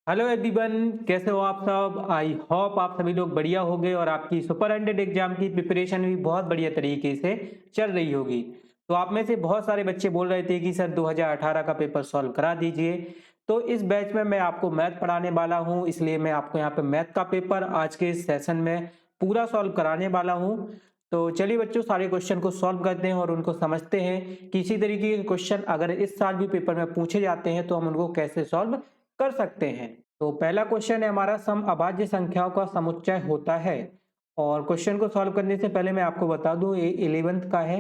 Hello everyone, कैसे हो आप सब। आई होप आप सभी लोग बढ़िया होंगे और आपकी सुपर 100 एग्जाम की प्रिपरेशन भी बहुत बढ़िया तरीके से चल रही होगी। तो आप में से बहुत सारे बच्चे बोल रहे थे कि सर 2018 का पेपर सॉल्व करा दीजिए। तो इस बैच में मैं आपको मैथ पढ़ाने वाला हूं, इसलिए मैं आपको यहाँ पे मैथ का पेपर आज के इस सेशन में पूरा सॉल्व कराने वाला हूं। तो चलिए बच्चों, सारे क्वेश्चन को सॉल्व करते हैं और उनको समझते हैं कि इसी तरीके के क्वेश्चन अगर इस साल भी पेपर में पूछे जाते हैं तो हम उनको कैसे सॉल्व कर सकते हैं। तो पहला क्वेश्चन है हमारा, सम अभाज्य संख्याओं का समुच्चय होता है। और क्वेश्चन को सॉल्व करने से पहले मैं आपको बता दूं, ये 11th का है।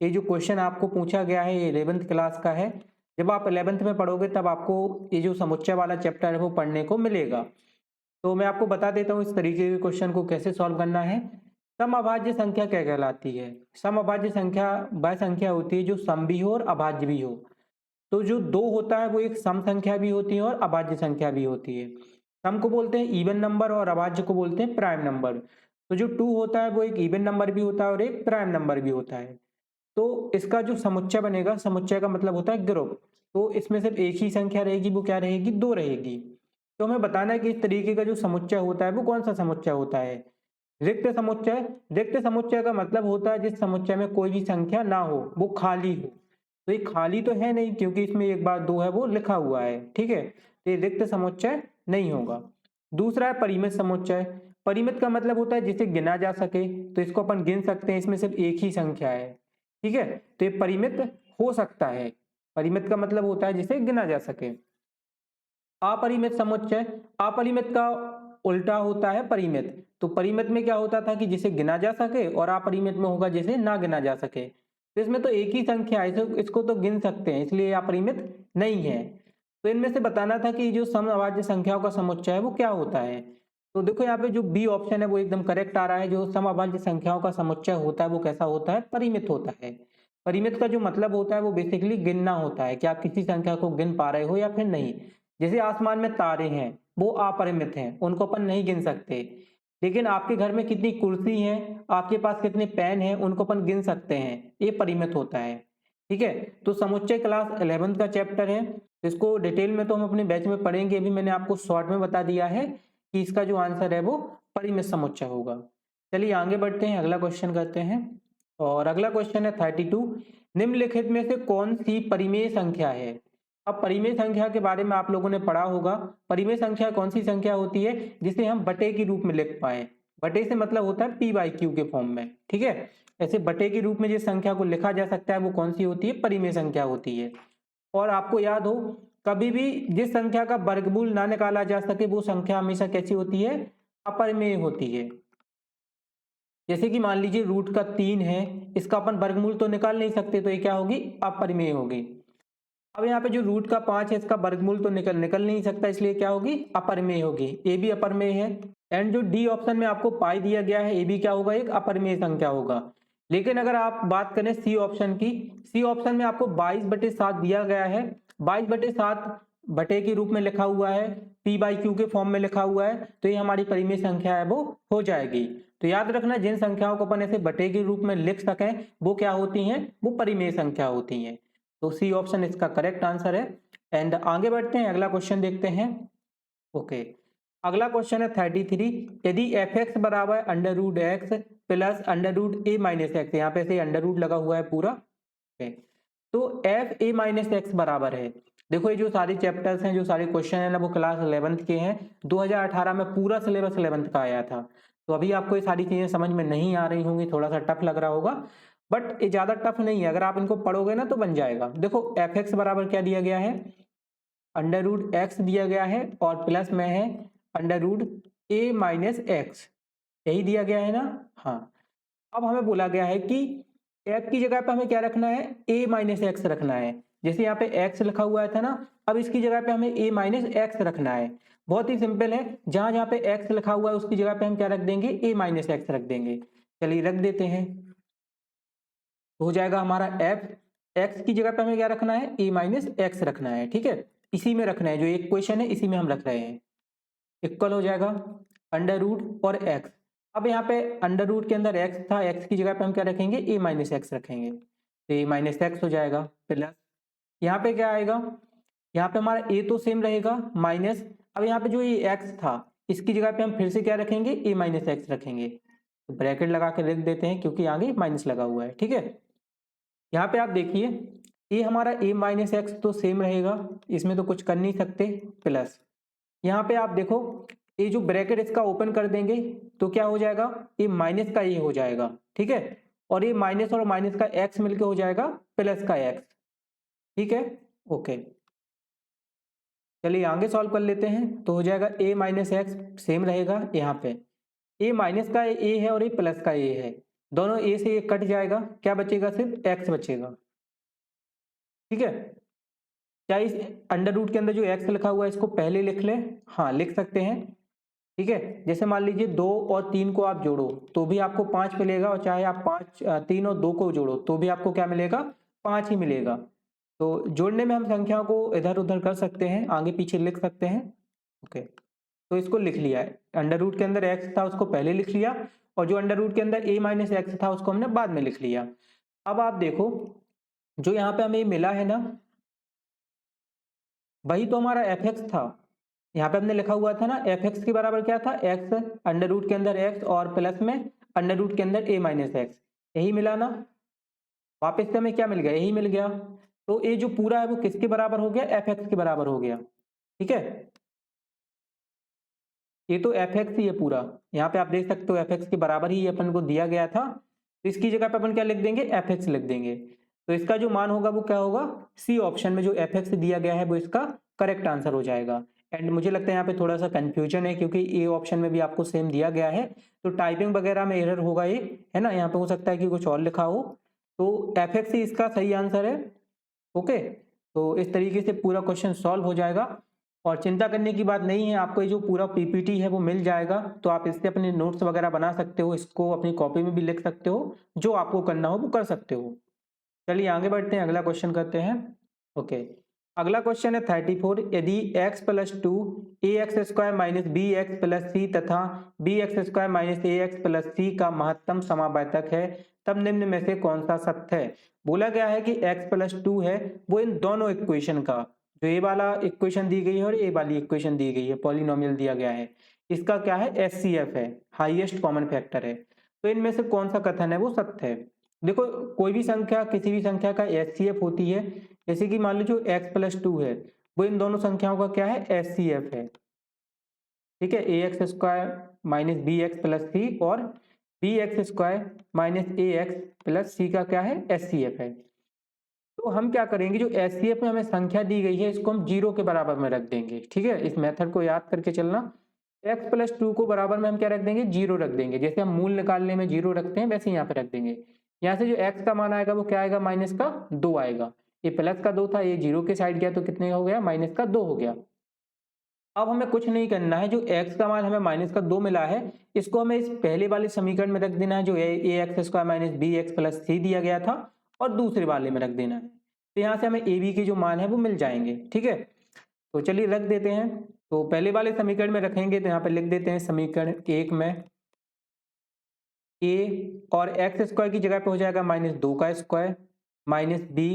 ये जो क्वेश्चन आपको पूछा गया है ये 11th क्लास का है। जब आप 11th में पढ़ोगे तब आपको ये जो समुच्चय वाला चैप्टर है वो पढ़ने को मिलेगा। तो मैं आपको बता देता हूँ इस तरीके के क्वेश्चन को कैसे सॉल्व करना है। सम अभाज्य संख्या क्या कहलाती है। सम अभाज्य संख्या वह संख्या होती है जो सम भी हो और अभाज्य भी हो। तो जो दो होता है वो एक सम संख्या भी होती है और अभाज्य संख्या भी होती है। सम को बोलते हैं इवन नंबर और अभाज्य को बोलते हैं प्राइम नंबर। तो जो टू होता है वो एक इवन नंबर भी होता है और एक प्राइम नंबर भी होता है। तो इसका जो समुच्चय बनेगा, समुच्चय का मतलब होता है ग्रुप। तो इसमें सिर्फ एक ही संख्या रहेगी, वो क्या रहेगी, दो रहेगी। तो हमें बताना है कि इस तरीके का जो समुच्चय होता है वो कौन सा समुच्चय होता है। रिक्त समुच्चय। रिक्त समुच्चय का मतलब होता है जिस समुच्चय में कोई भी संख्या ना हो, वो खाली हो। तो ये खाली तो है नहीं क्योंकि इसमें एक बार दो है वो लिखा हुआ है, ठीक है। तो ये रिक्त समुच्चय नहीं होगा। दूसरा है परिमित समुच्चय। परिमित का मतलब होता है जिसे गिना जा सके, तो इसको अपन गिन सकते हैं, इसमें सिर्फ एक ही संख्या है, ठीक है। तो ये परिमित हो सकता है। परिमित का मतलब होता है जिसे गिना जा सके। अपरिमित समुच्चय। अपरिमित का उल्टा होता है परिमित। तो परिमित में क्या होता था कि जिसे गिना जा सके, और अपरिमित में होगा जिसे ना गिना जा सके। तो इसमें तो एक ही संख्या है, इसको तो गिन सकते हैं, इसलिए अपरिमित नहीं है। तो इनमें से बताना था कि जो समअभाज्य संख्याओं का समुच्चय है वो क्या होता है। तो देखो यहाँ पे जो बी ऑप्शन है वो एकदम करेक्ट आ रहा है। जो समअभाज्य संख्याओं का समुच्चय होता है वो कैसा होता है, परिमित होता है। परिमित का जो मतलब होता है वो बेसिकली गिनना होता है कि आप किसी संख्या को गिन पा रहे हो या फिर नहीं। जैसे आसमान में तारे हैं, वो अपरिमित हैं, उनको अपन नहीं गिन सकते। लेकिन आपके घर में कितनी कुर्सी हैं, आपके पास कितने पेन हैं, उनको अपन गिन सकते हैं, ये परिमित होता है, ठीक है। तो समुच्चय क्लास 11th का चैप्टर है। इसको डिटेल में तो हम अपने बैच में पढ़ेंगे, अभी मैंने आपको शॉर्ट में बता दिया है कि इसका जो आंसर है वो परिमित समुच्चय होगा। चलिए आगे बढ़ते हैं, अगला क्वेश्चन करते हैं। और अगला क्वेश्चन है 32। निम्नलिखित में से कौन सी परिमेय संख्या है। अब परिमेय संख्या के बारे में आप लोगों ने पढ़ा होगा। परिमेय संख्या कौन सी संख्या होती है जिसे हम बटे के रूप में लिख पाए। बटे से मतलब होता है पी बाई क्यू के फॉर्म में, ठीक है। ऐसे बटे के रूप में जिस संख्या को लिखा जा सकता है वो कौन सी होती है, परिमेय संख्या होती है। और आपको याद हो, कभी भी जिस संख्या का वर्गमूल ना निकाला जा सके वो संख्या हमेशा कैसी होती है, अपरिमेय होती है। जैसे कि मान लीजिए रूट का 3 है, इसका अपन वर्गमूल तो निकाल नहीं सकते, तो ये क्या होगी, अपरिमेय होगी। अब यहाँ पे जो रूट का 5 है इसका वर्गमूल तो निकल निकल नहीं सकता, इसलिए क्या होगी, अपरिमेय होगी। ए भी अपरिमेय है। एंड जो डी ऑप्शन में आपको पाई दिया गया है, ये भी क्या होगा, एक अपरिमेय संख्या होगा। लेकिन अगर आप बात करें सी ऑप्शन की, सी ऑप्शन में आपको 22/7 दिया गया है। 22/7 बटे के रूप में लिखा हुआ है, पी बाई क्यू के फॉर्म में लिखा हुआ है, तो ये हमारी परिमेय संख्या है वो हो जाएगी। तो याद रखना, जिन संख्याओं को अपन ऐसे बटे के रूप में लिख सकें वो क्या होती हैं, वो परिमेय संख्या होती हैं। तो सी ऑप्शन इसका करेक्ट आंसर है। एंड आगे बढ़ते हैं, अगला क्वेश्चन देखते हैं। ओके, अगला क्वेश्चन है 33। यदि एफ एक्स बराबर under root X plus under root A minus X, यहाँ पे से अंडर रूट लगा हुआ है पूरा, okay, तो एफ ए माइनस एक्स बराबर है। देखो ये जो सारे चैप्टर्स हैं, जो सारे क्वेश्चन है ना, वो क्लास 11th के हैं। 2018 में पूरा सिलेबस 11th का आया था। तो अभी आपको ये सारी चीजें समझ में नहीं आ रही होंगी, थोड़ा सा टफ लग रहा होगा, बट ये ज्यादा टफ नहीं है। अगर आप इनको पढ़ोगे ना तो बन जाएगा। देखो एफ एक्स बराबर क्या दिया गया है, अंडर रूट एक्स दिया गया है, और प्लस में है under root A minus x, यही दिया गया है ना। हाँ, अब हमें बोला गया है कि एफ की जगह पे हमें क्या रखना है, ए माइनस एक्स रखना है। जैसे यहाँ पे एक्स लिखा हुआ था ना, अब इसकी जगह पे हमें ए माइनस एक्स रखना है। बहुत ही सिंपल है, जहां जहां पे एक्स लिखा हुआ है उसकी जगह पे हम क्या रख देंगे, ए माइनस एक्स रख देंगे। चलिए रख देते हैं, तो हो जाएगा हमारा एफ। एक्स की जगह पे हमें क्या रखना है, ए माइनस एक्स रखना है, ठीक है। इसी में रखना है, जो एक क्वेश्चन है इसी में हम रख रहे हैं। इक्वल हो जाएगा अंडर रूट और एक्स। अब यहाँ पे अंडर रूट के अंदर एक्स था, एक्स की जगह पे हम क्या रखेंगे, ए माइनस एक्स रखेंगे, तो ए माइनस एक्स हो जाएगा। प्लस यहाँ पे क्या आएगा, यहाँ पे हमारा ए तो सेम रहेगा, माइनस अब यहाँ पे जो ये x था इसकी जगह पे हम फिर से क्या रखेंगे, a माइनस एक्स रखेंगे। तो ब्रैकेट लगा के रख देते हैं क्योंकि आगे माइनस लगा हुआ है, ठीक है। यहाँ पे आप देखिए ये हमारा a माइनस एक्स तो सेम रहेगा, इसमें तो कुछ कर नहीं सकते, प्लस यहाँ पे आप देखो ये जो ब्रैकेट इसका ओपन कर देंगे तो क्या हो जाएगा, ये माइनस का ये हो जाएगा, ठीक है। और ये माइनस और माइनस का x मिलके हो जाएगा प्लस का x, ठीक है। ओके, चलिए आगे सॉल्व कर लेते हैं। तो हो जाएगा a माइनस एक्स सेम रहेगा, यहाँ पे a माइनस का a है और ये प्लस का a है, दोनों a से ये कट जाएगा, क्या बचेगा, सिर्फ x बचेगा, ठीक है। क्या इस अंडर रूट के अंदर जो x लिखा हुआ है इसको पहले लिख लें, हाँ लिख सकते हैं, ठीक है। जैसे मान लीजिए 2 और 3 को आप जोड़ो तो भी आपको 5 मिलेगा, और चाहे आप 3 और 2 को जोड़ो तो भी आपको क्या मिलेगा, 5 ही मिलेगा। तो जोड़ने में हम संख्याओं को इधर उधर कर सकते हैं, आगे पीछे लिख सकते हैं। ओके, तो इसको लिख लिया है, अंडर रूट के अंदर x था उसको पहले लिख लिया, और जो अंडर रूट के अंदर a माइनस एक्स था उसको हमने बाद में लिख लिया। अब आप देखो जो यहाँ पे हमें मिला है ना, वही तो हमारा fx था। यहाँ पे हमने लिखा हुआ था ना fx के बराबर क्या था, x अंडर रूट के अंदर x और प्लस में अंडर रूट के अंदर a माइनस एक्स, यही मिला ना। वापस से हमें क्या मिल गया, यही मिल गया। तो ये जो पूरा है वो किसके बराबर हो गया, fx के बराबर हो गया, ठीक है। ये तो fx ही है पूरा, यहाँ पे आप देख सकते हो fx के बराबर ही अपन को दिया गया था, तो इसकी जगह पे अपन क्या लिख देंगे, fx लिख देंगे। तो इसका जो मान होगा वो क्या होगा, सी ऑप्शन में जो fx दिया गया है वो इसका करेक्ट आंसर हो जाएगा। एंड मुझे लगता है यहाँ पे थोड़ा सा कंफ्यूजन है क्योंकि ए ऑप्शन में भी आपको सेम दिया गया है, तो टाइपिंग वगैरह में एरर होगा ये, है ना। यहाँ पे हो सकता है कि कुछ और लिखा हो, तो fx ही इसका सही आंसर है। ओके, तो इस तरीके से पूरा क्वेश्चन सॉल्व हो जाएगा, और चिंता करने की बात नहीं है, आपको ये जो पूरा पीपीटी है वो मिल जाएगा, तो आप इससे अपने नोट्स वगैरह बना सकते हो, इसको अपनी कॉपी में भी लिख सकते हो, जो आपको करना हो वो कर सकते हो। चलिए आगे बढ़ते हैं, अगला क्वेश्चन करते हैं। ओके, अगला क्वेश्चन है 34, यदि x plus two A X square minus B X plus C तथा B X square minus A X plus C का महत्तम समावर्तक है, तब निम्न में से कौन सा सत्य है। बोला गया है कि x प्लस टू है वो इन दोनों इक्वेशन का, जो ए वाला इक्वेशन दी गई है और ए वाली इक्वेशन दी गई है, पॉलिनोमियल दिया गया है, इसका क्या है, एचसीएफ है, हाईएस्ट कॉमन फैक्टर है। तो इनमें से कौन सा कथन है वो सत्य है। देखो कोई भी संख्या किसी भी संख्या का एचसीएफ होती है, जैसे कि मान लो जो x प्लस टू है वो इन दोनों संख्याओं का क्या है, एचसीएफ है, ठीक है। A X square minus B X plus C और B X square minus A X plus C का क्या है, एचसीएफ है। तो हम क्या करेंगे, जो एचसीएफ में हमें संख्या दी गई है इसको हम जीरो के बराबर में रख देंगे, ठीक है। इस मेथड को याद करके चलना, x प्लस टू को बराबर में हम क्या रख देंगे, जीरो रख देंगे, जैसे हम मूल निकालने में जीरो रखते हैं वैसे यहाँ पे रख देंगे। यहाँ से जो x का मान आएगा वो क्या आएगा, माइनस का 2 आएगा, ये प्लस का 2 था, ये जीरो के साइड गया तो कितने का हो गया, माइनस का 2 हो गया। अब हमें कुछ नहीं करना है, जो x का मान हमें माइनस का 2 मिला है इसको हमें इस पहले वाले समीकरण में रख देना है, जो A X square minus B X plus C दिया गया था, और दूसरे वाले में रख देना है। तो यहाँ से हमें ए बी के जो मान है वो मिल जाएंगे, ठीक है। तो चलिए रख देते हैं। तो पहले वाले समीकरण में रखेंगे तो यहाँ पे लिख देते हैं समीकरण 1 में a और एक्स स्क्वायर की जगह पे हो जाएगा माइनस 2 का स्क्वायर माइनस बी,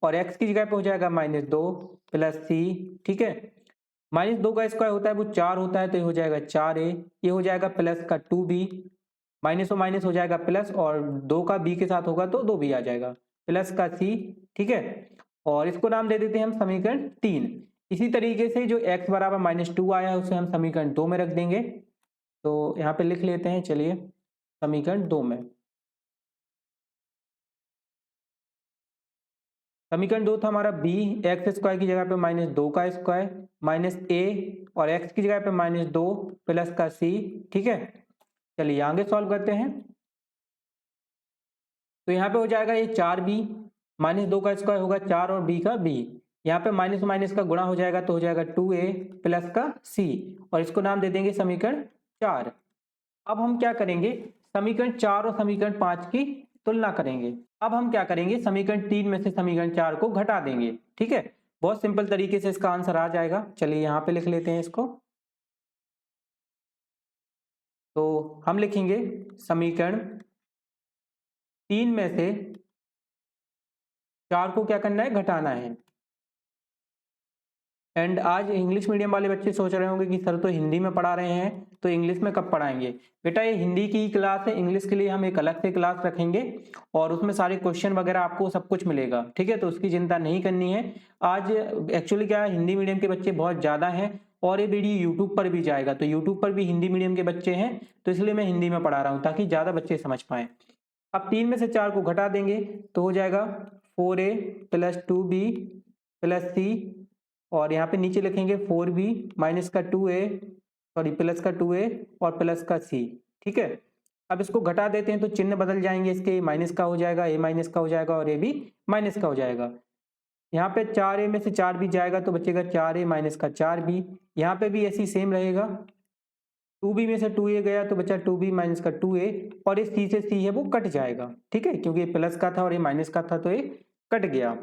और x की जगह पे हो जाएगा माइनस 2 प्लस सी, ठीक है। माइनस 2 का स्क्वायर होता है वो 4 होता है, तो ये हो जाएगा 4a, ये हो जाएगा प्लस का 2b, माइनस और माइनस हो जाएगा प्लस, और 2 का b के साथ होगा तो 2b आ जाएगा, प्लस का c, ठीक है। और इसको नाम दे देते हैं हम समीकरण 3। इसी तरीके से जो x बराबर माइनस 2 आया है उसे हम समीकरण 2 में रख देंगे। तो यहाँ पे लिख लेते हैं, चलिए समीकरण 2 में, समीकरण 2 था हमारा b एक्स स्क्वायर की जगह पे माइनस 2 का स्क्वायर माइनस a, और x की जगह पे माइनस 2 प्लस का c, ठीक है। चलिए आगे सॉल्व करते हैं। तो यहाँ पे हो जाएगा ये 4b, माइनस 2 का स्क्वायर होगा 4 और b का b, यहाँ पे माइनस माइनस का गुणा हो जाएगा तो हो जाएगा 2a प्लस का c, और इसको नाम दे देंगे समीकरण 4। अब हम क्या करेंगे, समीकरण 4 और समीकरण 5 की तुलना करेंगे। अब हम क्या करेंगे, समीकरण 3 में से समीकरण 4 को घटा देंगे, ठीक है। बहुत सिंपल तरीके से इसका आंसर आ जाएगा। चलिए यहाँ पे लिख लेते हैं इसको। तो हम लिखेंगे समीकरण 3 में से 4 को क्या करना है, घटाना है। एंड आज इंग्लिश मीडियम वाले बच्चे सोच रहे होंगे कि सर तो हिंदी में पढ़ा रहे हैं तो इंग्लिश में कब पढ़ाएंगे। बेटा ये हिंदी की क्लास है, इंग्लिश के लिए हम एक अलग से क्लास रखेंगे और उसमें सारे क्वेश्चन वगैरह आपको सब कुछ मिलेगा, ठीक है, तो उसकी चिंता नहीं करनी है। आज एक्चुअली क्या है, हिंदी मीडियम के बच्चे बहुत ज़्यादा हैं और ये वीडियो यूट्यूब पर भी जाएगा, तो यूट्यूब पर भी हिंदी मीडियम के बच्चे हैं, तो इसलिए मैं हिंदी में पढ़ा रहा हूँ ताकि ज़्यादा बच्चे समझ पाएँ। अब 3 में से 4 को घटा देंगे तो हो जाएगा 4a + 2b + c और यहाँ पे नीचे लिखेंगे 4b माइनस का 2a सॉरी प्लस का 2a और प्लस का c, ठीक है। अब इसको घटा देते हैं तो चिन्ह बदल जाएंगे, इसके माइनस का हो जाएगा, a माइनस का हो जाएगा और a भी माइनस का हो जाएगा। यहाँ पे 4a में से 4 भी जाएगा तो बचेगा 4a माइनस का 4b। यहाँ पे भी ऐसी सेम रहेगा, 2b में से 2a गया तो बचा 2b माइनस का 2a और इस c से c है वो कट जाएगा, ठीक है, क्योंकि ये प्लस का था और ये माइनस का था तो ये कट गया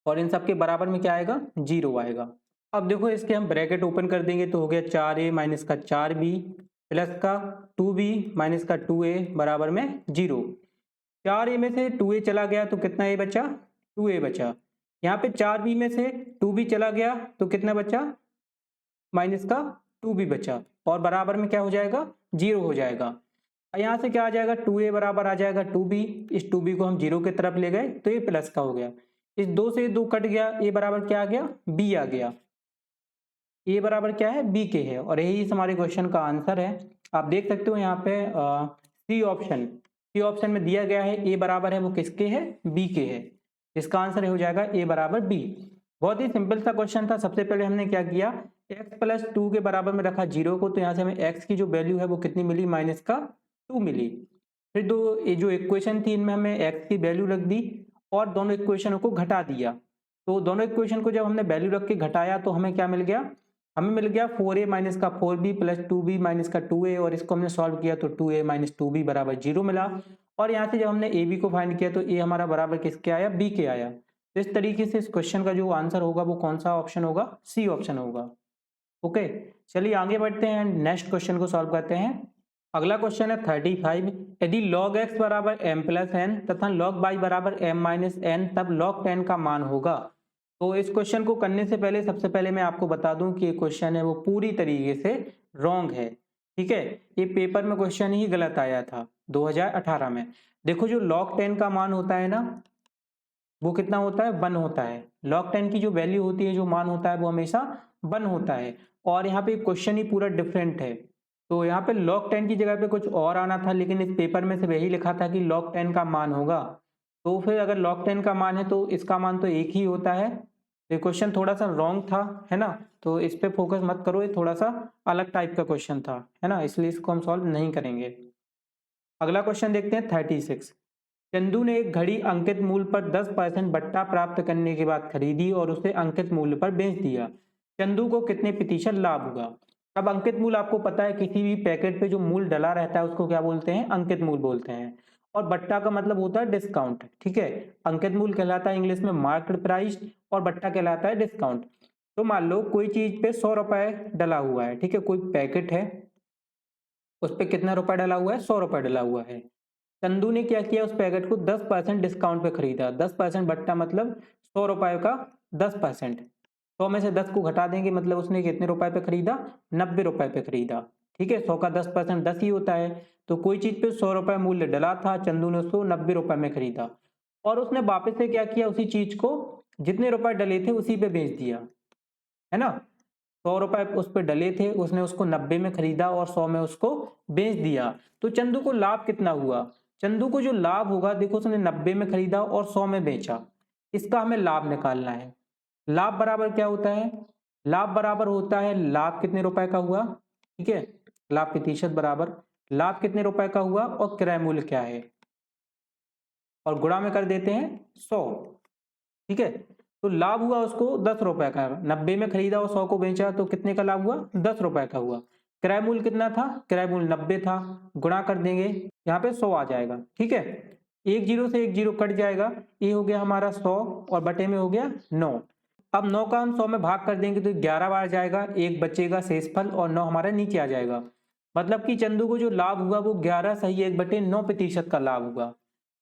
और इन सब के बराबर में क्या आएगा, 0 आएगा। अब देखो इसके हम ब्रैकेट ओपन कर देंगे तो हो गया 4a माइनस का 4b प्लस का 2b माइनस का 2a बराबर में 0। 4a में से 2a चला गया तो कितना a बचा, 2a बचा। यहाँ पे 4b में से 2b चला गया तो कितना बचा, माइनस का 2b बचा और बराबर में क्या हो जाएगा, 0 हो जाएगा। यहाँ से क्या आ जाएगा, 2a बराबर आ जाएगा 2b, इस 2b को हम 0 की तरफ ले गए तो ये प्लस का हो गया। इस 2 से 2 कट गया, a बराबर क्या आ गया, b आ गया। a बराबर क्या है, b के है और यही इस हमारे क्वेश्चन का आंसर है। आप देख सकते हो यहाँ पे सी ऑप्शन में दिया गया है a बराबर है वो किसके है, b के है। इसका आंसर हो जाएगा a बराबर b। बहुत ही सिंपल सा क्वेश्चन था। सबसे पहले हमने क्या किया, x + 2 के बराबर में रखा 0 को, तो यहाँ से हमें x की जो वैल्यू है वो कितनी मिली, माइनस का 2 मिली। फिर ये जो इक्वेशन थी इनमें हमने x की वैल्यू रख दी और दोनों इक्वेशनों को घटा दिया। तो दोनों इक्वेशन को जब हमने वैल्यू रख के घटाया तो हमें क्या मिल गया, हमें मिल गया 4a माइनस का 4b प्लस 2b माइनस का 2a और इसको हमने सॉल्व किया तो 2a माइनस 2b बराबर 0 मिला। और यहाँ से जब हमने ab को फाइंड किया तो a हमारा बराबर किसके आया, b के आया। तो इस तरीके से इस क्वेश्चन का जो आंसर होगा वो कौन सा ऑप्शन होगा, सी ऑप्शन होगा। ओके, चलिए आगे बढ़ते हैं, नेक्स्ट क्वेश्चन को सॉल्व करते हैं। अगला क्वेश्चन है 35। यदि log x बराबर m प्लस n तथा log y बराबर m माइनस n तब log 10 का मान होगा। तो इस क्वेश्चन को करने से पहले सबसे पहले मैं आपको बता दूं कि ये क्वेश्चन है वो पूरी तरीके से रॉन्ग है, ठीक है। ये पेपर में क्वेश्चन ही गलत आया था 2018 में। देखो जो log 10 का मान होता है ना वो कितना होता है, 1 होता है। log 10 की जो वैल्यू होती है, जो मान होता है वो हमेशा 1 होता है। और यहाँ पे क्वेश्चन ही पूरा डिफरेंट है, तो यहाँ पे log 10 की जगह पे कुछ और आना था, लेकिन इस पेपर में से वही लिखा था कि log 10 का मान होगा। तो फिर अगर log 10 का मान है तो इसका मान तो एक ही होता है। ये क्वेश्चन थोड़ा सा रॉन्ग था, है ना, तो इस पे फोकस मत करो, ये थोड़ा सा अलग टाइप का क्वेश्चन था, है ना, इसलिए इसको हम सॉल्व नहीं करेंगे। अगला क्वेश्चन देखते हैं 36। चंदू ने एक घड़ी अंकित मूल्य पर 10% बट्टा प्राप्त करने के बाद खरीदी और उसे अंकित मूल्य पर बेच दिया। चंदू को कितने प्रतिशत लाभ हुआ। अब अंकित मूल्य आपको पता है, किसी भी पैकेट पे जो मूल्य डला रहता है उसको क्या बोलते हैं, अंकित मूल्य बोलते हैं। और बट्टा का मतलब होता है डिस्काउंट, ठीक है। अंकित मूल्य कहलाता है इंग्लिश में मार्केट प्राइस और बट्टा कहलाता है डिस्काउंट। तो मान लो कोई चीज पे 100 रुपए डला हुआ है, ठीक है, कोई पैकेट है उस पर कितना रुपया डला हुआ है, 100 रुपया डला हुआ है। चंदू ने क्या किया, उस पैकेट को 10% डिस्काउंट पे खरीदा। 10% बट्टा मतलब 100 रुपए का 10%। 100 में से 10 को घटा देंगे मतलब उसने कितने रुपए पे खरीदा, 90 रुपए पे खरीदा, ठीक है। 100 का 10% 10 ही होता है। तो कोई चीज पे 100 रुपए मूल्य डला था, चंदू ने उसको 90 रुपए में खरीदा और उसने वापस से क्या किया, उसी चीज को जितने रुपए डले थे उसी पे बेच दिया, है ना। 100 रुपए उस पर डले थे, उसने उसको 90 में खरीदा और 100 में उसको बेच दिया। तो चंदू को लाभ कितना हुआ, चंदू को जो लाभ होगा, देखो उसने 90 में खरीदा और 100 में बेचा, इसका हमें लाभ निकालना है। लाभ बराबर क्या होता है, लाभ बराबर होता है लाभ कितने रुपए का हुआ, ठीक है, लाभ प्रतिशत बराबर लाभ कितने रुपए का हुआ और क्रय मूल्य क्या है और गुणा में कर देते हैं 100, ठीक है। तो लाभ हुआ उसको 10 रुपए का, 90 में खरीदा और 100 को बेचा तो कितने का लाभ हुआ, 10 रुपए का हुआ। क्रय मूल्य कितना था, क्रय मूल्य 90 था, गुणा कर देंगे यहाँ पे 100 आ जाएगा, ठीक है। एक जीरो से एक जीरो कट जाएगा, ये हो गया हमारा 100 और बटे में हो गया 9। अब 9 का हम 100 में भाग कर देंगे तो 11 बार जाएगा, एक बचेगा शेषफल और 9 हमारा नीचे आ जाएगा। मतलब कि चंदू को जो लाभ हुआ वो 11 सही 1/9% का लाभ हुआ।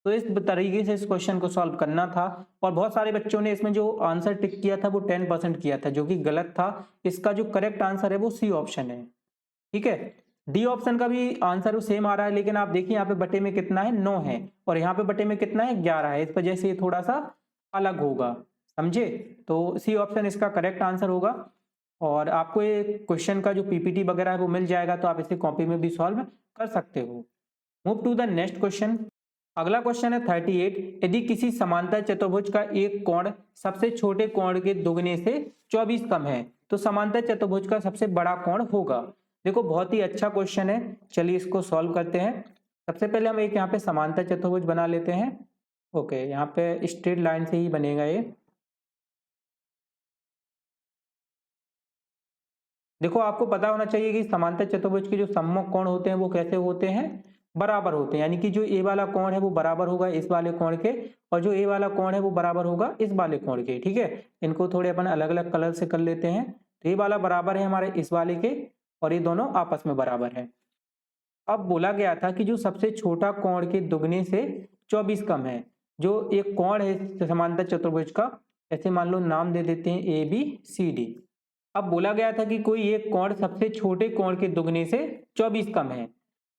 तो इस तरीके से इस क्वेश्चन को सॉल्व करना था। और बहुत सारे बच्चों ने इसमें जो आंसर टिक किया था वो 10% किया था, जो कि गलत था। इसका जो करेक्ट आंसर है वो सी ऑप्शन है। ठीक है, डी ऑप्शन का भी आंसर सेम आ रहा है, लेकिन आप देखिए यहाँ पे बटे में कितना है, 9 है, और यहाँ पे बटे में कितना है, 11 है। इस वजह से ये थोड़ा सा अलग होगा, समझे। तो सी ऑप्शन इसका करेक्ट आंसर होगा। और आपको ये क्वेश्चन का जो पीपीटी वगैरह है वो मिल जाएगा, तो आप इसे कॉपी में भी सॉल्व कर सकते हो। Move to the next question. अगला क्वेश्चन है 38। यदि किसी समांतर चतुर्भुज का एक कोण सबसे छोटे कोण के दुगने से 24 कम है, तो समांतर चतुर्भुज का सबसे बड़ा कोण होगा। देखो बहुत ही अच्छा क्वेश्चन है, चलिए इसको सॉल्व करते हैं। सबसे पहले हम एक यहाँ पे समांतर चतुर्भुज बना लेते हैं। ओके, यहाँ पे स्ट्रेट लाइन से ही बनेगा ये। देखो आपको पता होना चाहिए कि समांतर चतुर्भुज के जो सम्मुख कोण होते हैं वो कैसे होते हैं, बराबर होते हैं। यानी कि जो ए वाला कोण है वो बराबर होगा इस वाले कोण के, और जो ए वाला कोण है वो बराबर होगा इस वाले कोण के। ठीक है, इनको थोड़े अपन अलग अलग कलर से कर लेते हैं। तो ये वाला बराबर है हमारे इस वाले के, और ये दोनों आपस में बराबर है। अब बोला गया था कि जो सबसे छोटा कोण के दुगने से 24 कम है। जो एक कोण है समांतर चतुर्भुज का, ऐसे मान लो नाम दे देते हैं ए बी सी डी। अब बोला गया था कि कोई एक कोण सबसे छोटे कोण के दुगने से 24 कम है।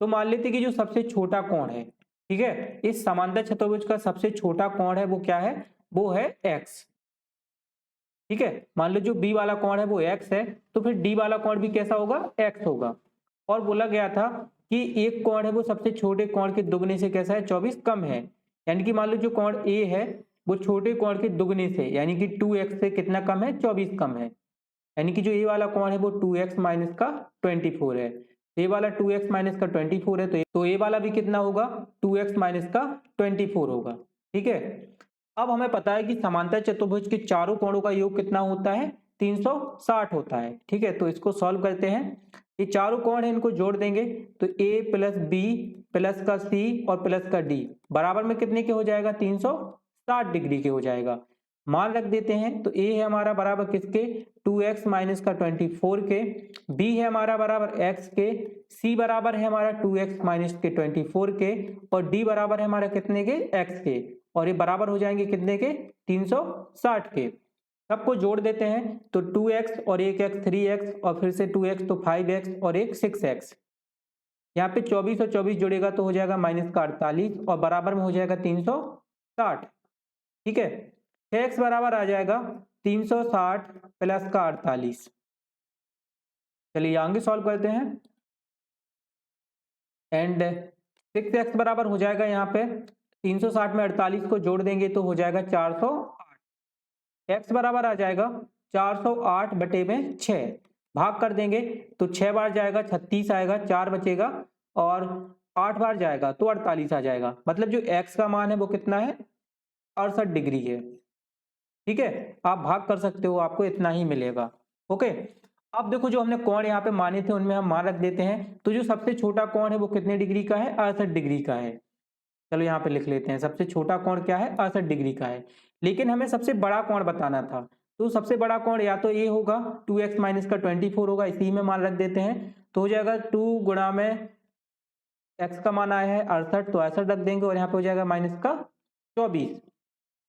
तो मान लेते कि जो सबसे छोटा कोण है, ठीक है, इस समांतर चतुर्भुज का सबसे छोटा कोण है वो क्या है, वो है x। ठीक है, मान लो जो b वाला कोण है वो x है, तो फिर d वाला कोण भी कैसा होगा, x होगा। और बोला गया था कि एक कोण है वो सबसे छोटे कोण के दुगने से कैसा है, 24 कम है। यानी कि मान लो जो कोण a है वो छोटे कोण के दुगने से, यानी कि 2x से कितना कम है, 24 कम है। यानी कि जो ए वाला कोण है वो 2x माइनस का 24 है। ए वाला 2x माइनस का 24 है, तो ए वाला भी कितना होगा, 2x माइनस का 24 होगा। ठीक है, अब हमें पता है कि समांतर चतुर्भुज के चारों कोणों का योग कितना होता है, 360 होता है। ठीक है, तो इसको सॉल्व करते हैं। ये चारों कोण है, इनको जोड़ देंगे तो a प्लस बी प्लस का c और प्लस का d बराबर में कितने के हो जाएगा, 360 डिग्री के हो जाएगा। मान रख देते हैं, तो a है हमारा बराबर किसके, 2x माइनस का 24 के, b है हमारा बराबर x के, c बराबर है हमारा 2x माइनस के 24 के, और d बराबर है हमारा कितने के, x के। और ये बराबर हो जाएंगे कितने के, 360 के। सबको जोड़ देते हैं तो 2x और एक x 3x, और फिर से 2x तो 5x और एक 6x। यहाँ पे 24 और 24 जोड़ेगा तो हो जाएगा माइनस का 48, और बराबर में हो जाएगा 360। ठीक है, 6x बराबर आ जाएगा 360 प्लस का 48। चलिए आगे सॉल्व करते हैं। एंड 6x बराबर हो जाएगा, यहाँ पे 360 में 48 को जोड़ देंगे तो हो जाएगा 408। x बराबर आ जाएगा 408 बटे में 6, भाग कर देंगे तो 6 बार जाएगा 36 आएगा, 4 बचेगा, और 8 बार जाएगा तो 48 आ जाएगा। मतलब जो x का मान है वो कितना है, 68 डिग्री है। ठीक है, आप भाग कर सकते हो, आपको इतना ही मिलेगा। ओके, अब देखो जो हमने कोण यहाँ पे माने थे उनमें हम मान रख देते हैं। तो जो सबसे छोटा कोण है वो कितने डिग्री का है, 68 डिग्री का है। चलो यहाँ पे लिख लेते हैं, सबसे छोटा कोण क्या है, 68 डिग्री का है। लेकिन हमें सबसे बड़ा कोण बताना था, तो सबसे बड़ा कोण या तो ये होगा 2x माइनस का 24 होगा, इसी में मान रख देते हैं। तो हो जाएगा 2 गुणा में x का मान आया है 68, तो 68 रख देंगे, और यहाँ पे हो जाएगा माइनस का 24।